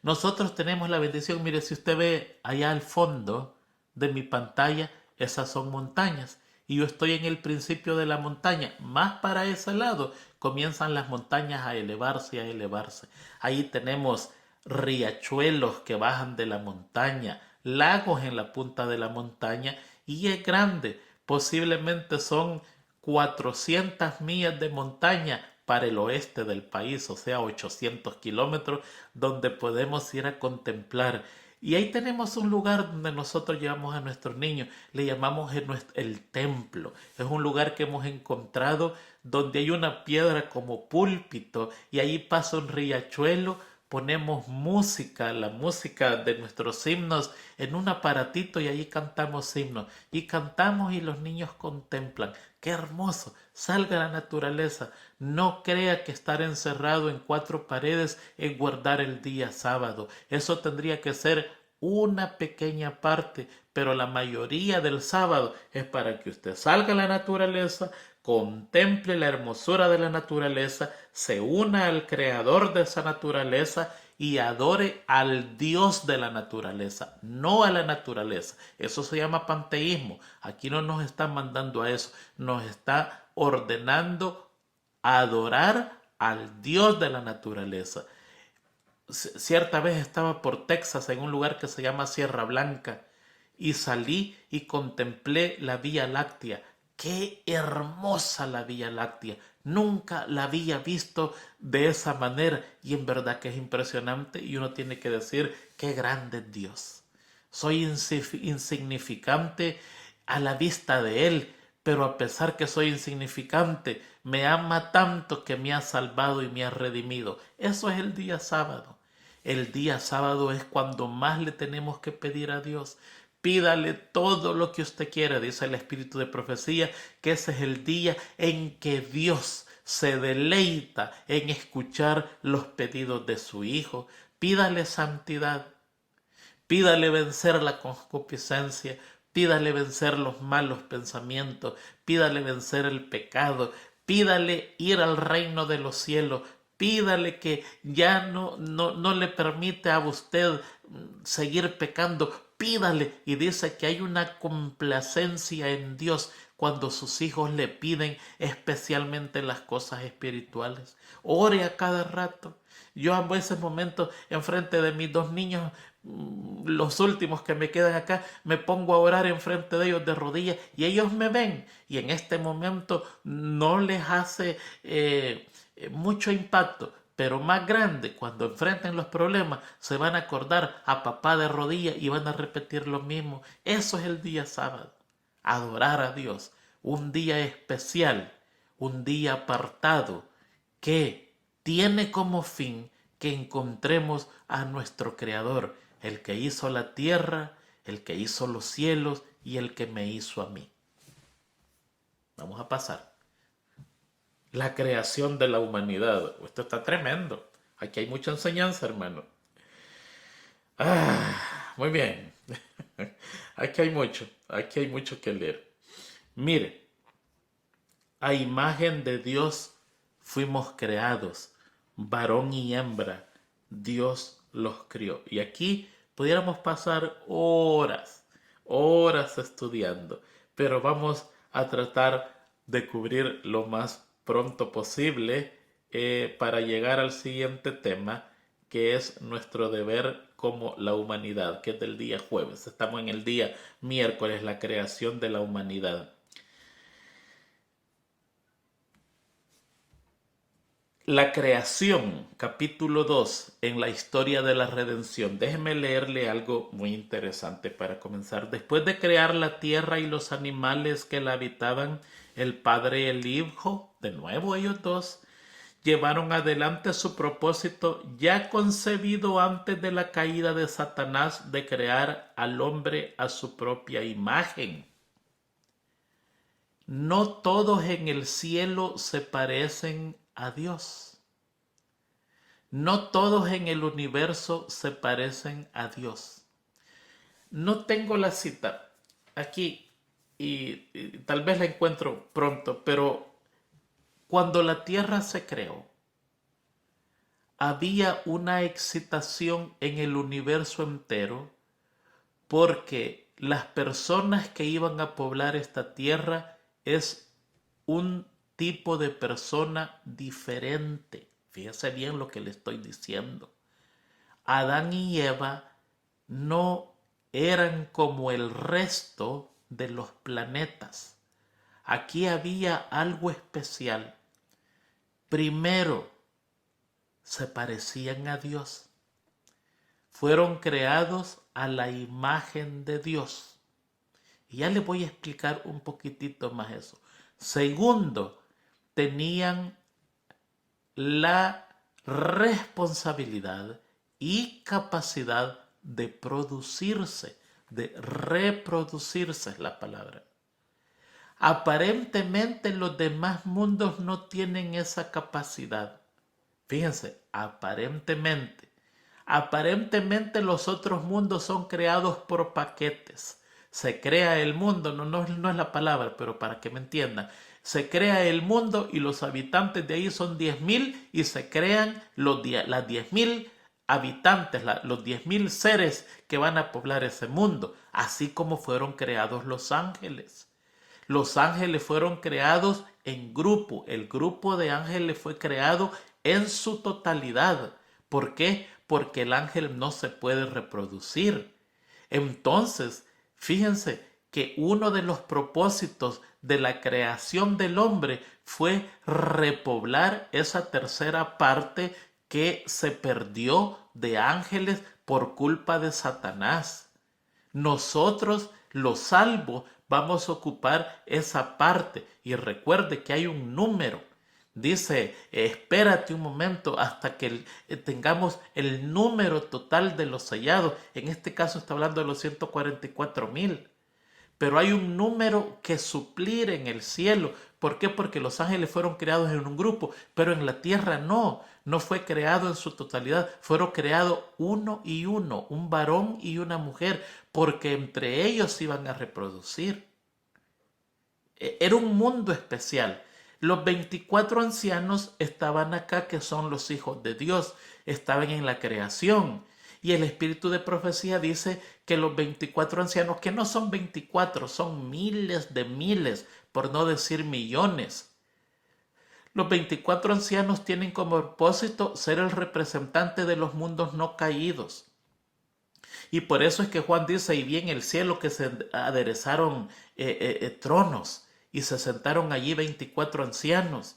Nosotros tenemos la bendición, mire, si usted ve allá al fondo de mi pantalla, esas son montañas. Y yo estoy en el principio de la montaña. Más para ese lado comienzan las montañas a elevarse y a elevarse. Ahí tenemos riachuelos que bajan de la montaña, lagos en la punta de la montaña, y es grande. Posiblemente son 400 millas de montaña para el oeste del país, o sea, 800 kilómetros, donde podemos ir a contemplar. Y ahí tenemos un lugar donde nosotros llevamos a nuestros niños, le llamamos el templo. Es un lugar que hemos encontrado donde hay una piedra como púlpito y ahí pasa un riachuelo. Ponemos música, la música de nuestros himnos en un aparatito y ahí cantamos himnos. Y cantamos y los niños contemplan. ¡Qué hermoso! Salga a la naturaleza. No crea que estar encerrado en cuatro paredes es guardar el día sábado. Eso tendría que ser una pequeña parte, pero la mayoría del sábado es para que usted salga a la naturaleza, contemple la hermosura de la naturaleza, se una al creador de esa naturaleza y adore al Dios de la naturaleza, no a la naturaleza. Eso se llama panteísmo. Aquí no nos está mandando a eso, nos está ordenando adorar al Dios de la naturaleza. Cierta vez estaba por Texas en un lugar que se llama Sierra Blanca y salí y contemplé la Vía Láctea. ¡Qué hermosa la Vía Láctea! Nunca la había visto de esa manera y en verdad que es impresionante y uno tiene que decir: ¡qué grande es Dios! Soy insignificante a la vista de Él, pero a pesar que soy insignificante, me ama tanto que me ha salvado y me ha redimido. Eso es el día sábado. El día sábado es cuando más le tenemos que pedir a Dios. Pídale todo lo que usted quiera, dice el espíritu de profecía, que ese es el día en que Dios se deleita en escuchar los pedidos de su Hijo. Pídale santidad, pídale vencer la concupiscencia, pídale vencer los malos pensamientos, pídale vencer el pecado, pídale ir al reino de los cielos, pídale que ya no le permite a usted seguir pecando, pídale. Y dice que hay una complacencia en Dios cuando sus hijos le piden, especialmente las cosas espirituales. Ore a cada rato. Yo a veces momentos enfrente de mis dos niños, los últimos que me quedan acá, me pongo a orar enfrente de ellos de rodillas y ellos me ven y en este momento no les hace mucho impacto, pero más grande, cuando enfrenten los problemas se van a acordar a papá de rodillas y van a repetir lo mismo. Eso es el día sábado. adorar a Dios, un día especial, un día apartado que tiene como fin que encontremos a nuestro Creador, el que hizo la tierra, el que hizo los cielos y el que me hizo a mí. Vamos a pasar. La creación de la humanidad. Esto está tremendo. Aquí hay mucha enseñanza, hermano. Muy bien. Aquí hay mucho que leer. Mire, a imagen de Dios fuimos creados, varón y hembra, Dios los crió. Y aquí pudiéramos pasar horas estudiando, pero vamos a tratar de cubrir lo más pronto posible para llegar al siguiente tema, que es nuestro deber como la humanidad, que es del día jueves. Estamos en el día miércoles, la creación de la humanidad. La creación, capítulo 2, en la historia de la redención. Déjeme leerle algo muy interesante para comenzar. Después de crear la tierra y los animales que la habitaban, el Padre y el Hijo, de nuevo ellos dos, llevaron adelante su propósito ya concebido antes de la caída de Satanás de crear al hombre a su propia imagen. No todos en el cielo se parecen a Dios. No todos en el universo se parecen a Dios. No tengo la cita aquí y tal vez la encuentro pronto, pero cuando la tierra se creó, había una excitación en el universo entero porque las personas que iban a poblar esta tierra es un tipo de persona diferente. Fíjese bien lo que le estoy diciendo. Adán y Eva no eran como el resto de los planetas. Aquí había algo especial. Primero, se parecían a Dios. Fueron creados a la imagen de Dios. Y ya les voy a explicar un poquitito más eso. Segundo, tenían la responsabilidad y capacidad de producirse, de reproducirse es la palabra. Aparentemente los demás mundos no tienen esa capacidad. Fíjense, aparentemente. Aparentemente los otros mundos son creados por paquetes. Se crea el mundo, no es la palabra, pero para que me entiendan. Se crea el mundo y los habitantes de ahí son 10.000 y se crean las 10.000 habitantes, los 10.000 seres que van a poblar ese mundo, así como fueron creados los ángeles. Los ángeles fueron creados en grupo, el grupo de ángeles fue creado en su totalidad. ¿Por qué? Porque el ángel no se puede reproducir. Entonces, fíjense que uno de los propósitos de la creación del hombre fue repoblar esa tercera parte que se perdió de ángeles por culpa de Satanás. Nosotros, los salvos, vamos a ocupar esa parte. Y recuerde que hay un número. Dice, espérate un momento hasta que tengamos el número total de los sellados. En este caso está hablando de los 144.000. Pero hay un número que suplir en el cielo. ¿Por qué? Porque los ángeles fueron creados en un grupo, pero en la tierra no fue creado en su totalidad. Fueron creados uno y uno, un varón y una mujer, porque entre ellos se iban a reproducir. Era un mundo especial. Los 24 ancianos estaban acá, que son los hijos de Dios, estaban en la creación. Y el espíritu de profecía dice que los 24 ancianos, que no son 24, son miles de miles, por no decir millones. Los 24 ancianos tienen como propósito ser el representante de los mundos no caídos. Y por eso es que Juan dice, y vi en el cielo que se aderezaron tronos y se sentaron allí 24 ancianos.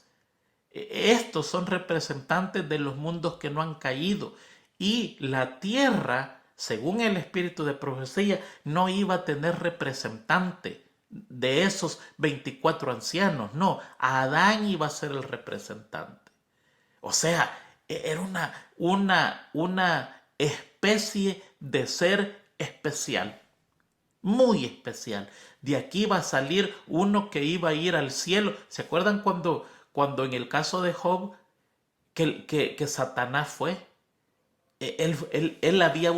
Estos son representantes de los mundos que no han caído. Y la tierra, según el espíritu de profecía, no iba a tener representante. de esos 24 ancianos. No, Adán iba a ser el representante. O sea, era una especie de ser especial, muy especial. De aquí va a salir uno que iba a ir al cielo. ¿Se acuerdan cuando en el caso de Job, que Satanás fue? Él había ha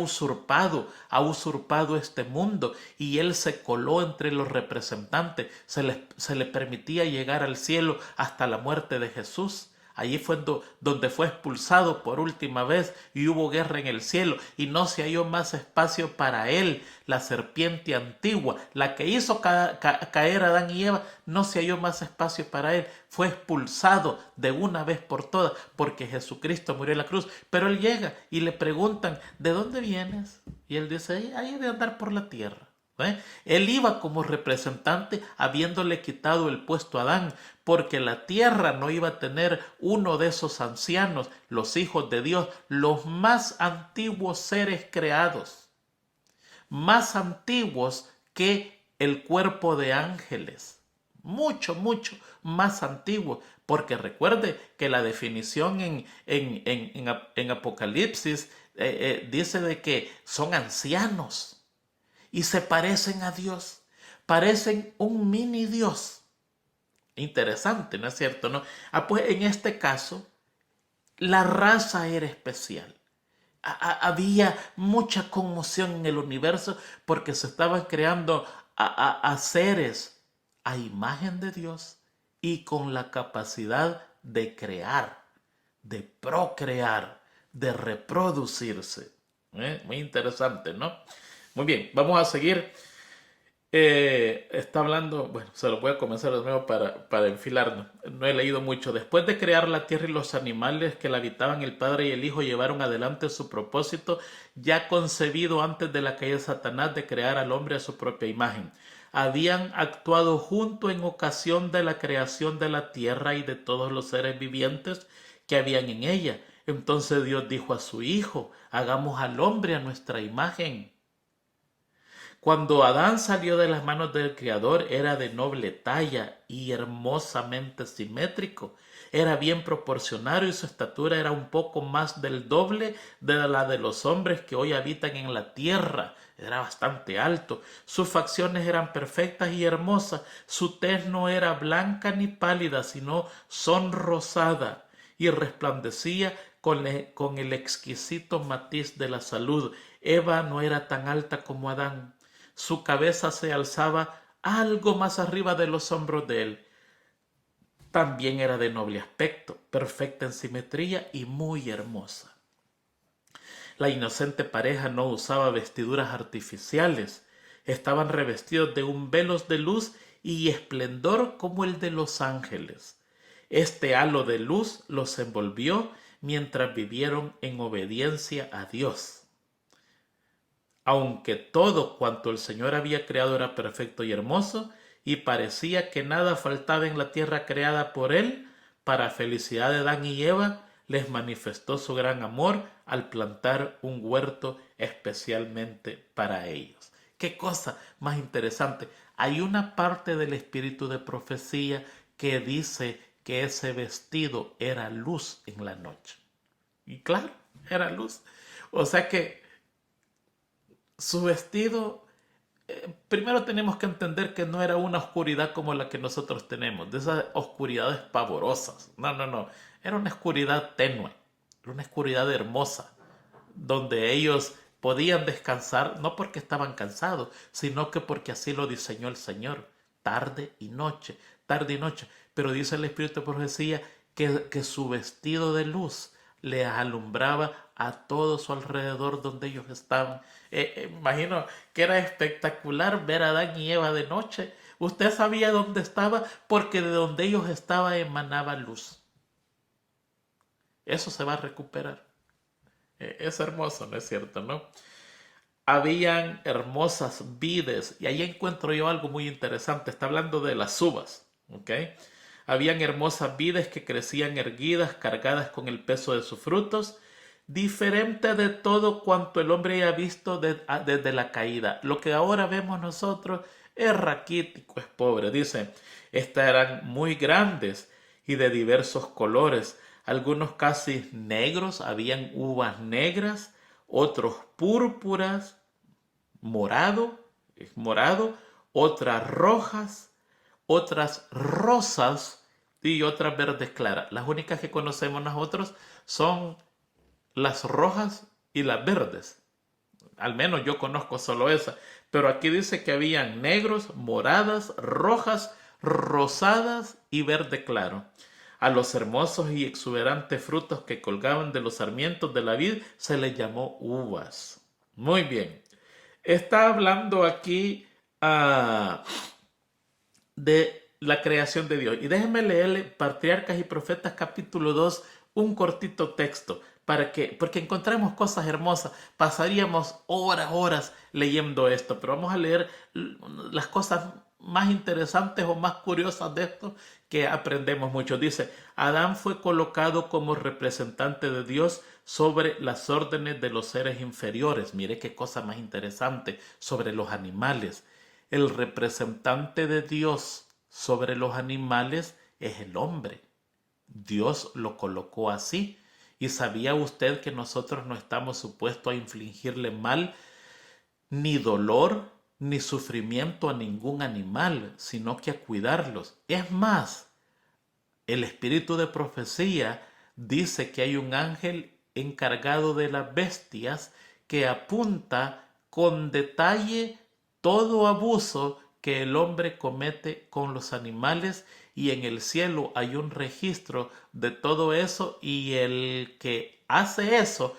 usurpado este mundo y él se coló entre los representantes. Se le permitía llegar al cielo hasta la muerte de Jesús. Allí fue donde fue expulsado por última vez y hubo guerra en el cielo y no se halló más espacio para él. La serpiente antigua, la que hizo caer a Adán y Eva, no se halló más espacio para él. Fue expulsado de una vez por todas porque Jesucristo murió en la cruz. Pero él llega y le preguntan, ¿de dónde vienes? Y él dice, ahí de andar por la tierra. Él iba como representante habiéndole quitado el puesto a Adán, porque la tierra no iba a tener uno de esos ancianos, los hijos de Dios, los más antiguos seres creados, más antiguos que el cuerpo de ángeles, mucho, mucho más antiguos, porque recuerde que la definición en Apocalipsis dice de que son ancianos y se parecen a Dios, parecen un mini Dios. Interesante, ¿no es cierto? ¿No? Pues en este caso, la raza era especial. Había mucha conmoción en el universo porque se estaban creando a seres a imagen de Dios y con la capacidad de crear, de procrear, de reproducirse. Muy interesante, ¿no? Muy bien, vamos a seguir. Está hablando, bueno, se lo voy a comenzar de nuevo para enfilarnos. No he leído mucho. Después de crear la tierra y los animales que la habitaban, el Padre y el Hijo llevaron adelante su propósito, ya concebido antes de la caída de Satanás, de crear al hombre a su propia imagen. Habían actuado junto en ocasión de la creación de la tierra y de todos los seres vivientes que habían en ella. Entonces Dios dijo a su Hijo, hagamos al hombre a nuestra imagen. Cuando Adán salió de las manos del Creador, era de noble talla y hermosamente simétrico. Era bien proporcionado y su estatura era un poco más del doble de la de los hombres que hoy habitan en la tierra. Era bastante alto. Sus facciones eran perfectas y hermosas. Su tez no era blanca ni pálida, sino sonrosada y resplandecía con el exquisito matiz de la salud. Eva no era tan alta como Adán. Su cabeza se alzaba algo más arriba de los hombros de él. También era de noble aspecto, perfecta en simetría y muy hermosa. La inocente pareja no usaba vestiduras artificiales. Estaban revestidos de un velo de luz y esplendor como el de los ángeles. Este halo de luz los envolvió mientras vivieron en obediencia a Dios. Aunque todo cuanto el Señor había creado era perfecto y hermoso, y parecía que nada faltaba en la tierra creada por Él, para felicidad de Adán y Eva, les manifestó su gran amor al plantar un huerto especialmente para ellos. ¡Qué cosa más interesante! Hay una parte del espíritu de profecía que dice que ese vestido era luz en la noche. Y claro, era luz. O sea que su vestido, primero tenemos que entender que no era una oscuridad como la que nosotros tenemos, de esas oscuridades pavorosas. No. Era una oscuridad tenue, era una oscuridad hermosa, donde ellos podían descansar, no porque estaban cansados, sino que porque así lo diseñó el Señor, tarde y noche. Pero dice el Espíritu de Profecía que su vestido de luz les alumbraba a todo su alrededor donde ellos estaban. Imagino que era espectacular ver a Adán y Eva de noche. Usted sabía dónde estaba porque de donde ellos estaban emanaba luz. Eso se va a recuperar. Es hermoso, ¿no es cierto, no? Habían hermosas vides y ahí encuentro yo algo muy interesante. Está hablando de las uvas, ¿ok? Habían hermosas vides que crecían erguidas, cargadas con el peso de sus frutos, diferente de todo cuanto el hombre haya visto desde la caída. Lo que ahora vemos nosotros es raquítico, es pobre. Dice, estas eran muy grandes y de diversos colores, algunos casi negros, habían uvas negras, otros púrpuras, morado, otras rojas, otras rosas y otras verdes claras. Las únicas que conocemos nosotros son las rojas y las verdes. Al menos yo conozco solo esa. Pero aquí dice que habían negros, moradas, rojas, rosadas y verde claro. A los hermosos y exuberantes frutos que colgaban de los sarmientos de la vid se les llamó uvas. Muy bien. Está hablando aquí de la creación de Dios. Y déjenme leerle Patriarcas y Profetas capítulo 2, un cortito texto, porque encontramos cosas hermosas. Pasaríamos horas leyendo esto, pero vamos a leer las cosas más interesantes o más curiosas de esto que aprendemos mucho. Dice, Adán fue colocado como representante de Dios sobre las órdenes de los seres inferiores. Mire qué cosa más interesante sobre los animales. El representante de Dios sobre los animales es el hombre. Dios lo colocó así. ¿Y sabía usted que nosotros no estamos supuestos a infligirle mal, ni dolor, ni sufrimiento a ningún animal, sino que a cuidarlos? Es más, el espíritu de profecía dice que hay un ángel encargado de las bestias que apunta con detalle todo abuso que el hombre comete con los animales, y en el cielo hay un registro de todo eso, y el que hace eso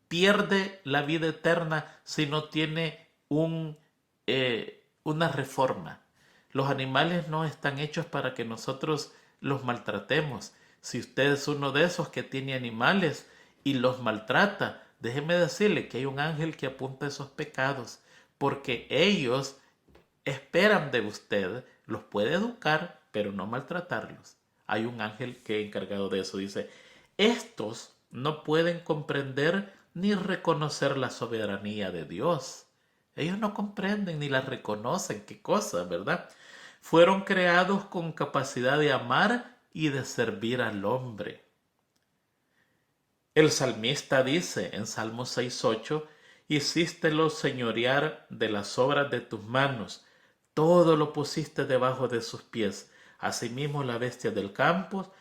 pierde la vida eterna si no tiene una reforma. Los animales no están hechos para que nosotros los maltratemos. Si usted es uno de esos que tiene animales y los maltrata, déjeme decirle que hay un ángel que apunta esos pecados, porque ellos esperan de usted, los puede educar, pero no maltratarlos. Hay un ángel que es encargado de eso. Dice, estos no pueden comprender ni reconocer la soberanía de Dios. Ellos no comprenden ni la reconocen. Qué cosa, ¿verdad? Fueron creados con capacidad de amar y de servir al hombre. El salmista dice en Salmo 6:8, hicístelo señorear de las obras de tus manos, todo lo pusiste debajo de sus pies, asimismo la bestia del campo,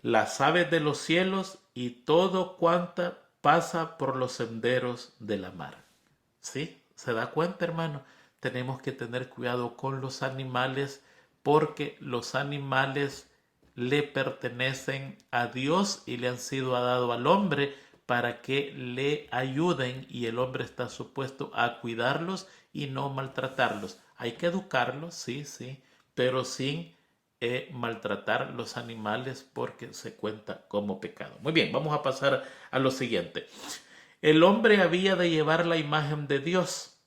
las aves de los cielos y todo cuanta pasa por los senderos de la mar. ¿Sí? ¿Se da cuenta, hermano? Tenemos que tener cuidado con los animales, porque los animales le pertenecen a Dios y le han sido dados al hombre para que le ayuden, y el hombre está supuesto a cuidarlos y no maltratarlos. Hay que educarlos, sí, pero sin maltratar los animales, porque se cuenta como pecado. Muy bien, vamos a pasar a lo siguiente. El hombre había de llevar la imagen de Dios,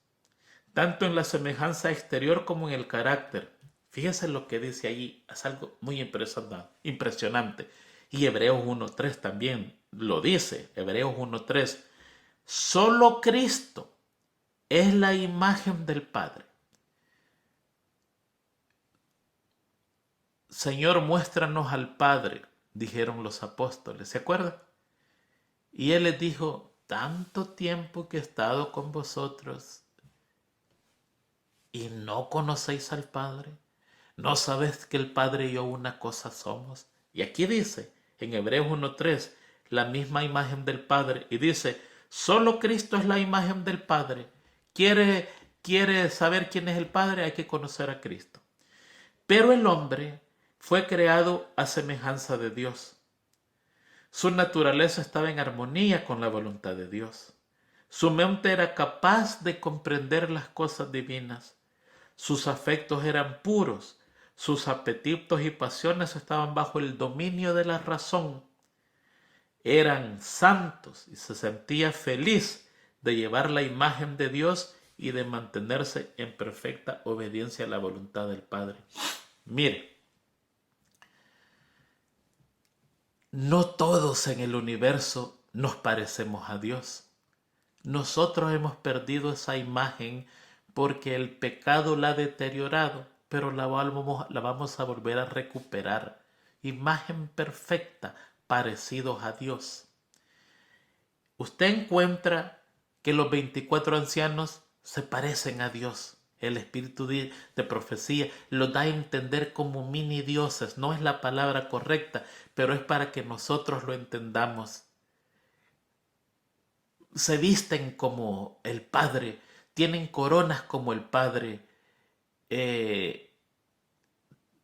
tanto en la semejanza exterior como en el carácter. Fíjese lo que dice allí, es algo muy impresionante. Y Hebreos 1:3 también lo dice, Hebreos 1:3. Solo Cristo es la imagen del Padre. Señor, muéstranos al Padre, dijeron los apóstoles, ¿se acuerdan? Y Él les dijo, tanto tiempo que he estado con vosotros y no conocéis al Padre. ¿No sabes que el Padre y yo una cosa somos? Y aquí dice, en Hebreos 1:3, la misma imagen del Padre. Y dice, solo Cristo es la imagen del Padre. ¿Quiere saber quién es el Padre? Hay que conocer a Cristo. Pero el hombre fue creado a semejanza de Dios. Su naturaleza estaba en armonía con la voluntad de Dios. Su mente era capaz de comprender las cosas divinas. Sus afectos eran puros. Sus apetitos y pasiones estaban bajo el dominio de la razón. Eran santos y se sentía feliz de llevar la imagen de Dios y de mantenerse en perfecta obediencia a la voluntad del Padre. Mire, no todos en el universo nos parecemos a Dios. Nosotros hemos perdido esa imagen porque el pecado la ha deteriorado, pero la vamos a volver a recuperar. Imagen perfecta, parecidos a Dios. Usted encuentra que los 24 ancianos se parecen a Dios. El espíritu de profecía los da a entender como mini dioses. No es la palabra correcta, pero es para que nosotros lo entendamos. Se visten como el Padre, tienen coronas como el Padre,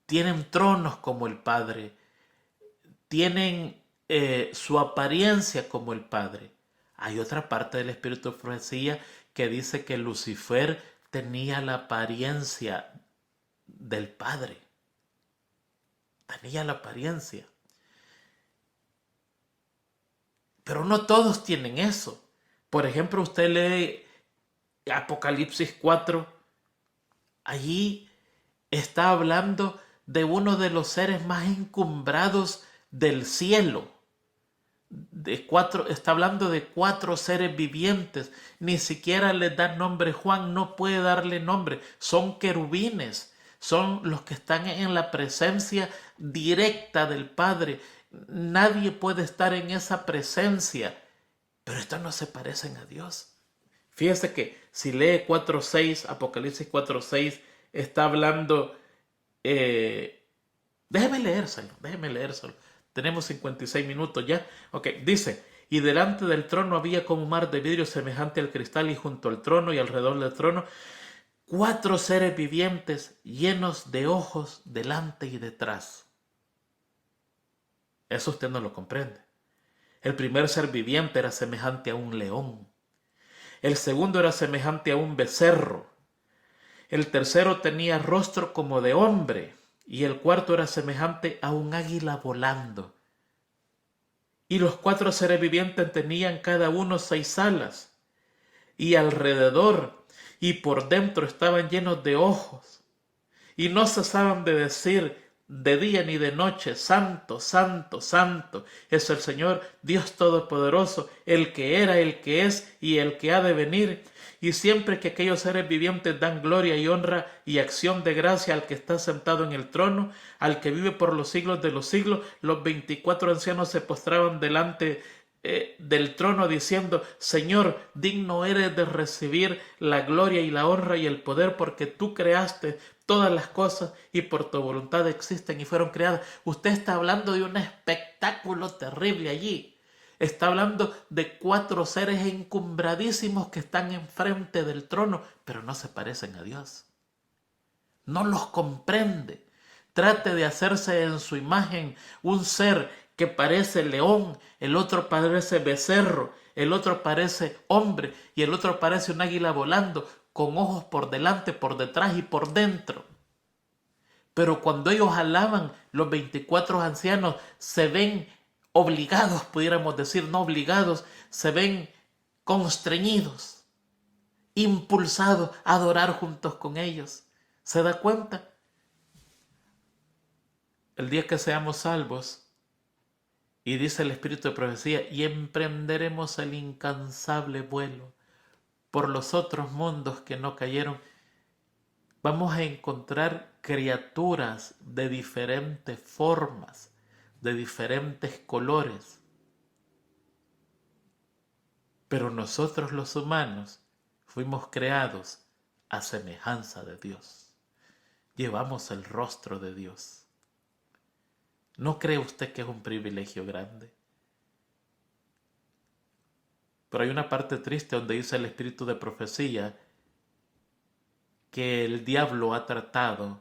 tienen tronos como el Padre, tienen su apariencia como el Padre. Hay otra parte del espíritu de profecía que dice que Lucifer tenía la apariencia del Padre. Tenía la apariencia. Pero no todos tienen eso. Por ejemplo, usted lee Apocalipsis 4. Allí está hablando de uno de los seres más encumbrados del cielo. Está hablando de 4 seres vivientes. Ni siquiera les da nombre. Juan no puede darle nombre. Son querubines. Son los que están en la presencia directa del Padre. Nadie puede estar en esa presencia. Pero estos no se parecen a Dios. Fíjese que si lee 4.6, Apocalipsis 4.6, está hablando... déjeme leérselo. Tenemos 56 minutos ya. Ok, dice, y delante del trono había como un mar de vidrio semejante al cristal, y junto al trono y alrededor del trono 4 seres vivientes llenos de ojos delante y detrás. Eso usted no lo comprende. El primer ser viviente era semejante a un león. El segundo era semejante a un becerro. El tercero tenía rostro como de hombre. Y el cuarto era semejante a un águila volando. Y los 4 seres vivientes tenían cada uno 6 alas. Y alrededor y por dentro estaban llenos de ojos. Y no cesaban de decir de día ni de noche: Santo, Santo, Santo es el Señor Dios Todopoderoso, el que era, el que es y el que ha de venir. Y siempre que aquellos seres vivientes dan gloria y honra y acción de gracia al que está sentado en el trono, al que vive por los siglos de los siglos, los 24 ancianos se postraban delante del trono diciendo: Señor, digno eres de recibir la gloria y la honra y el poder, porque tú creaste todas las cosas y por tu voluntad existen y fueron creadas. Usted está hablando de un espectáculo terrible allí. Está hablando de 4 seres encumbradísimos que están enfrente del trono, pero no se parecen a Dios. No los comprende. Trate de hacerse en su imagen un ser que parece león, el otro parece becerro, el otro parece hombre y el otro parece un águila volando, con ojos por delante, por detrás y por dentro. Pero cuando ellos alaban, los 24 ancianos se ven obligados, pudiéramos decir, no obligados, se ven constreñidos, impulsados a adorar juntos con ellos. ¿Se da cuenta? El día que seamos salvos, y dice el Espíritu de profecía, y emprenderemos el incansable vuelo por los otros mundos que no cayeron, vamos a encontrar criaturas de diferentes formas, de diferentes colores. Pero nosotros los humanos fuimos creados a semejanza de Dios. Llevamos el rostro de Dios. ¿No cree usted que es un privilegio grande? Pero hay una parte triste donde dice el espíritu de profecía que el diablo ha tratado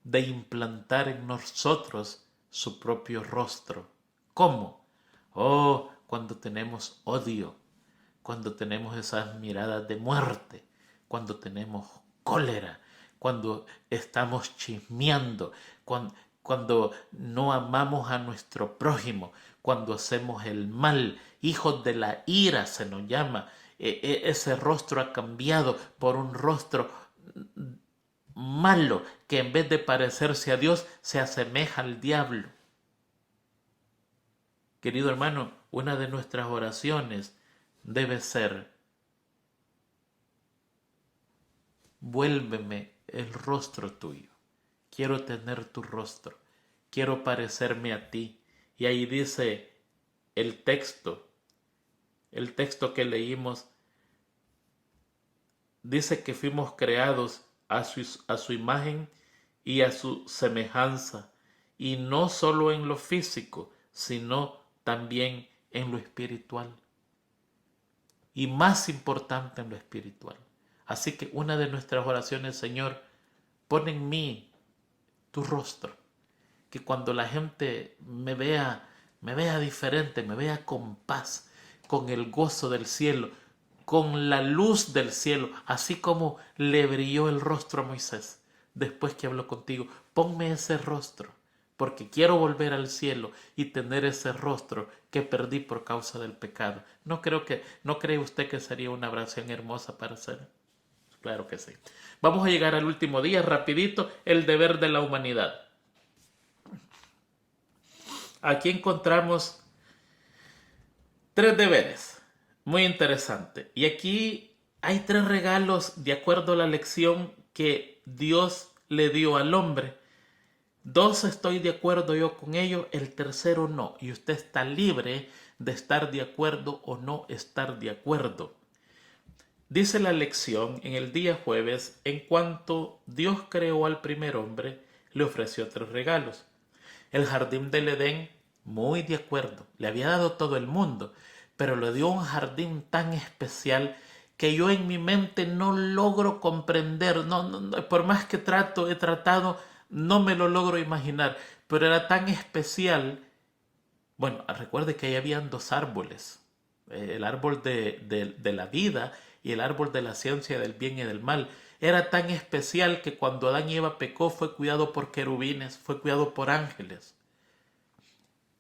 de implantar en nosotros su propio rostro. ¿Cómo? Oh, cuando tenemos odio, cuando tenemos esas miradas de muerte, cuando tenemos cólera, cuando estamos chismeando, cuando no amamos a nuestro prójimo, cuando hacemos el mal, hijos de la ira se nos llama. Ese rostro ha cambiado por un rostro malo que en vez de parecerse a Dios se asemeja al diablo. Querido hermano, una de nuestras oraciones debe ser: vuélveme el rostro tuyo. Quiero tener tu rostro, quiero parecerme a ti. Y ahí dice el texto que leímos, dice que fuimos creados a su imagen y a su semejanza, y no solo en lo físico, sino también en lo espiritual. Y más importante en lo espiritual. Así que una de nuestras oraciones, Señor, pon en mí tu rostro, que cuando la gente me vea diferente, me vea con paz, con el gozo del cielo, con la luz del cielo, así como le brilló el rostro a Moisés después que habló contigo. Ponme ese rostro, porque quiero volver al cielo y tener ese rostro que perdí por causa del pecado. ¿No cree usted que sería una oración hermosa para hacer? Claro que sí. Vamos a llegar al último día, rapidito, el deber de la humanidad. Aquí encontramos 3 deberes. Muy interesante. Y aquí hay 3 regalos de acuerdo a la lección que Dios le dio al hombre. 2 estoy de acuerdo yo con ellos, el tercero no. Y usted está libre de estar de acuerdo o no estar de acuerdo. Dice la lección en el día jueves, en cuanto Dios creó al primer hombre, le ofreció 3 regalos. El jardín del Edén, muy de acuerdo, le había dado todo el mundo, pero le dio un jardín tan especial que yo en mi mente no logro comprender, por más que he tratado, no me lo logro imaginar, pero era tan especial. Bueno, recuerde que ahí habían 2 árboles, el árbol de la vida y el árbol de la ciencia del bien y del mal. Era tan especial que cuando Adán y Eva pecó fue cuidado por querubines, fue cuidado por ángeles.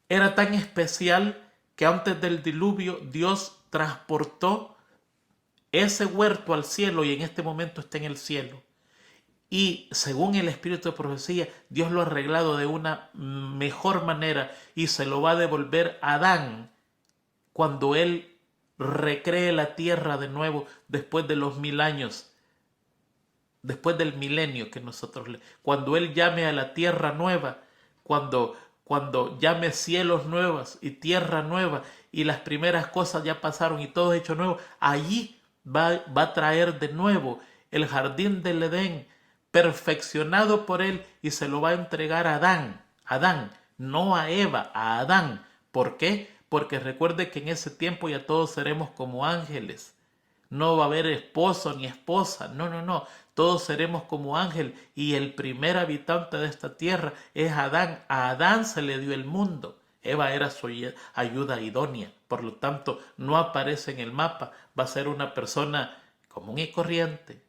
Era tan especial que antes del diluvio Dios transportó ese huerto al cielo y en este momento está en el cielo. Y según el espíritu de profecía, Dios lo ha arreglado de una mejor manera y se lo va a devolver a Adán cuando él recree la tierra de nuevo después de los 1000 años, después del milenio que cuando él llame a la tierra nueva, cuando llame cielos nuevos y tierra nueva y las primeras cosas ya pasaron y todo hecho nuevo, allí va a traer de nuevo el jardín del Edén perfeccionado por él y se lo va a entregar a Adán, no a Eva, a Adán. ¿Por qué? Porque recuerde que en ese tiempo ya todos seremos como ángeles. No va a haber esposo ni esposa, no. Todos seremos como ángel y el primer habitante de esta tierra es Adán. A Adán se le dio el mundo. Eva era su ayuda idónea. Por lo tanto, no aparece en el mapa. Va a ser una persona común y corriente.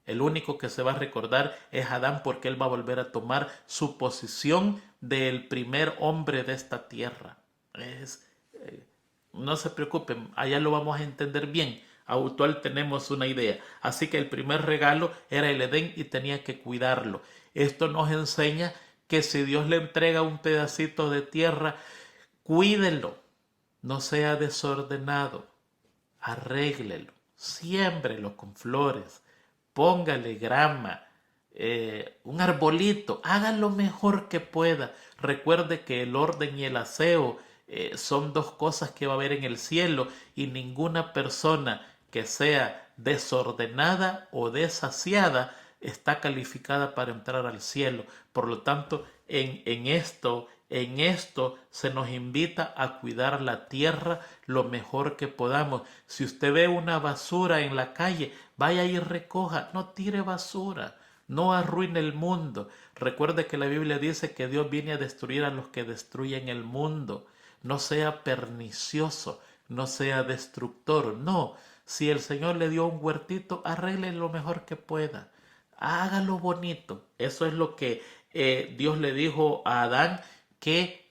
El único que se va a recordar es Adán porque él va a volver a tomar su posición del primer hombre de esta tierra. No se preocupen, allá lo vamos a entender bien. Actual tenemos una idea. Así que el primer regalo era el Edén y tenía que cuidarlo. Esto nos enseña que si Dios le entrega un pedacito de tierra, cuídelo, no sea desordenado, arréglelo, siémbrelo con flores, póngale grama, un arbolito, haga lo mejor que pueda. Recuerde que el orden y el aseo son 2 cosas que va a haber en el cielo y ninguna persona que sea desordenada o desasiada está calificada para entrar al cielo. Por lo tanto, en esto se nos invita a cuidar la tierra lo mejor que podamos. Si usted ve una basura en la calle, vaya y recoja, no tire basura, no arruine el mundo. Recuerde que la Biblia dice que Dios viene a destruir a los que destruyen el mundo. No sea pernicioso, no sea destructor, no. Si el Señor le dio un huertito, arregle lo mejor que pueda. Hágalo bonito. Eso es lo que Dios le dijo a Adán, que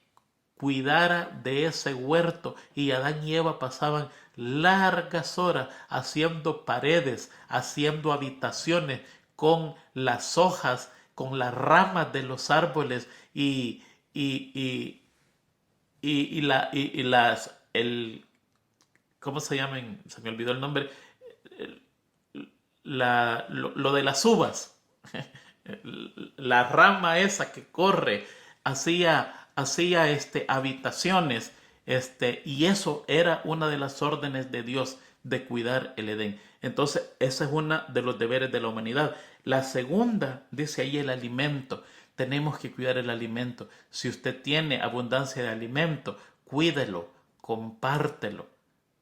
cuidara de ese huerto. Y Adán y Eva pasaban largas horas haciendo paredes, haciendo habitaciones con las hojas, con las ramas de los árboles y, y las, ¿cómo se llaman? Se me olvidó el nombre. lo de las uvas. La rama esa que corre hacía habitaciones, y eso era una de las órdenes de Dios de cuidar el Edén. Entonces, ese es uno de los deberes de la humanidad. La segunda, dice ahí, el alimento. Tenemos que cuidar el alimento. Si usted tiene abundancia de alimento, cuídelo, compártelo,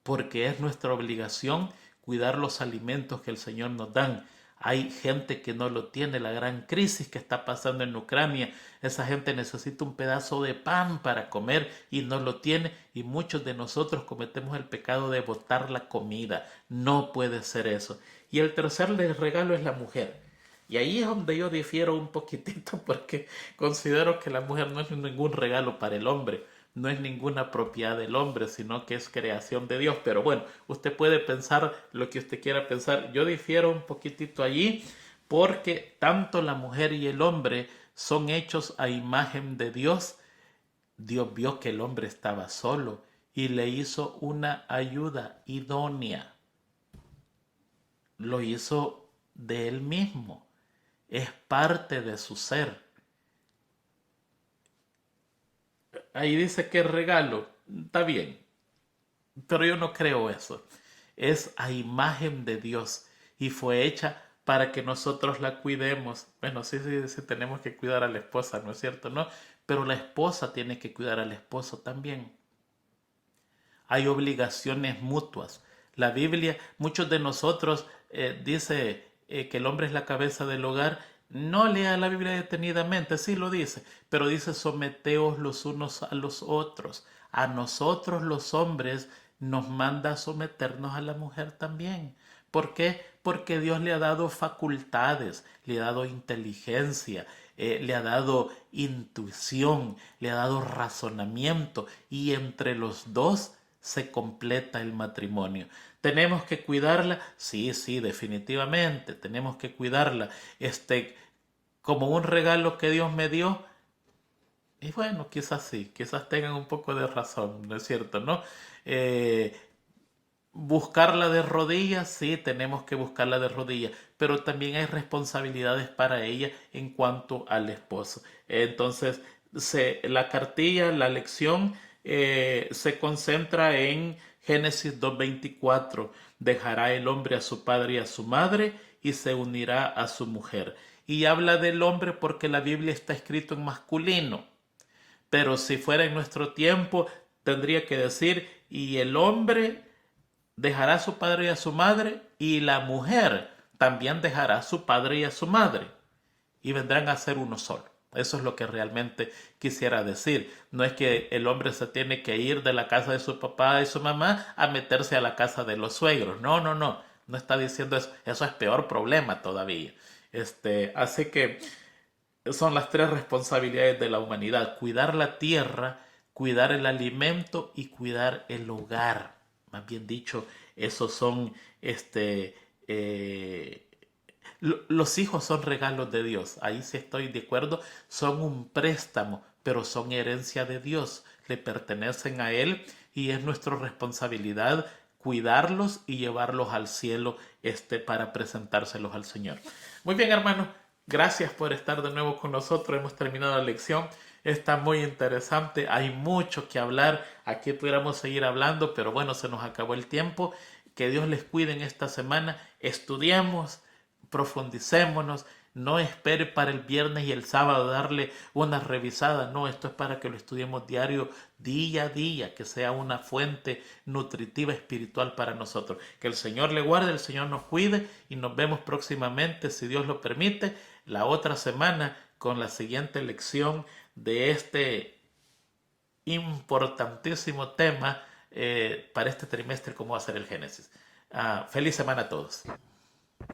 porque es nuestra obligación cuidar los alimentos que el Señor nos da. Hay gente que no lo tiene, la gran crisis que está pasando en Ucrania. Esa gente necesita un pedazo de pan para comer y no lo tiene. Y muchos de nosotros cometemos el pecado de botar la comida. No puede ser eso. Y el tercer regalo es la mujer. Y ahí es donde yo difiero un poquitito, porque considero que la mujer no es ningún regalo para el hombre, no es ninguna propiedad del hombre, sino que es creación de Dios. Pero bueno, usted puede pensar lo que usted quiera pensar. Yo difiero un poquitito allí, porque tanto la mujer y el hombre son hechos a imagen de Dios. Dios vio que el hombre estaba solo y le hizo una ayuda idónea. Lo hizo de él mismo. Es parte de su ser. Ahí dice que es regalo. Está bien, pero yo no creo eso. Es a imagen de Dios y fue hecha para que nosotros la cuidemos. Bueno, sí, tenemos que cuidar a la esposa, ¿no es cierto? No, pero la esposa tiene que cuidar al esposo también. Hay obligaciones mutuas. La Biblia, muchos de nosotros dice que el hombre es la cabeza del hogar. No lea la Biblia detenidamente, sí lo dice, pero dice someteos los unos a los otros. A nosotros los hombres nos manda a someternos a la mujer también. ¿Por qué? Porque Dios le ha dado facultades, le ha dado inteligencia, le ha dado intuición, le ha dado razonamiento, y entre los dos se completa el matrimonio. ¿Tenemos que cuidarla? Sí, definitivamente, tenemos que cuidarla. Como un regalo que Dios me dio. Y bueno, quizás sí, quizás tengan un poco de razón, ¿no es cierto? ¿No? Eh, Buscarla de rodillas, sí, tenemos que buscarla de rodillas, pero también hay responsabilidades para ella en cuanto al esposo. Entonces, la cartilla, la lección se concentra en Génesis 2:24. Dejará el hombre a su padre y a su madre y se unirá a su mujer. Y habla del hombre porque la Biblia está escrito en masculino. Pero si fuera en nuestro tiempo, tendría que decir, y el hombre dejará a su padre y a su madre, y la mujer también dejará a su padre y a su madre, y vendrán a ser uno solo. Eso es lo que realmente quisiera decir. No es que el hombre se tiene que ir de la casa de su papá y su mamá a meterse a la casa de los suegros. No está diciendo eso. Eso es peor problema todavía. Así que son las tres responsabilidades de la humanidad: cuidar la tierra, cuidar el alimento y cuidar el hogar. Más bien dicho, esos son, los hijos son regalos de Dios. Ahí sí estoy de acuerdo. Son un préstamo, pero son herencia de Dios. Le pertenecen a Él y es nuestra responsabilidad cuidarlos y llevarlos al cielo, para presentárselos al Señor. Muy bien, hermanos. Gracias por estar de nuevo con nosotros. Hemos terminado la lección. Está muy interesante. Hay mucho que hablar. Aquí pudiéramos seguir hablando, pero bueno, se nos acabó el tiempo. Que Dios les cuide en esta semana. Estudiemos, profundicémonos. No espere para el viernes y el sábado darle una revisada. No, esto es para que lo estudiemos diario, día a día, que sea una fuente nutritiva espiritual para nosotros. Que el Señor le guarde, el Señor nos cuide y nos vemos próximamente, si Dios lo permite, la otra semana con la siguiente lección de este importantísimo tema para este trimestre, como va a ser el Génesis. Feliz semana a todos.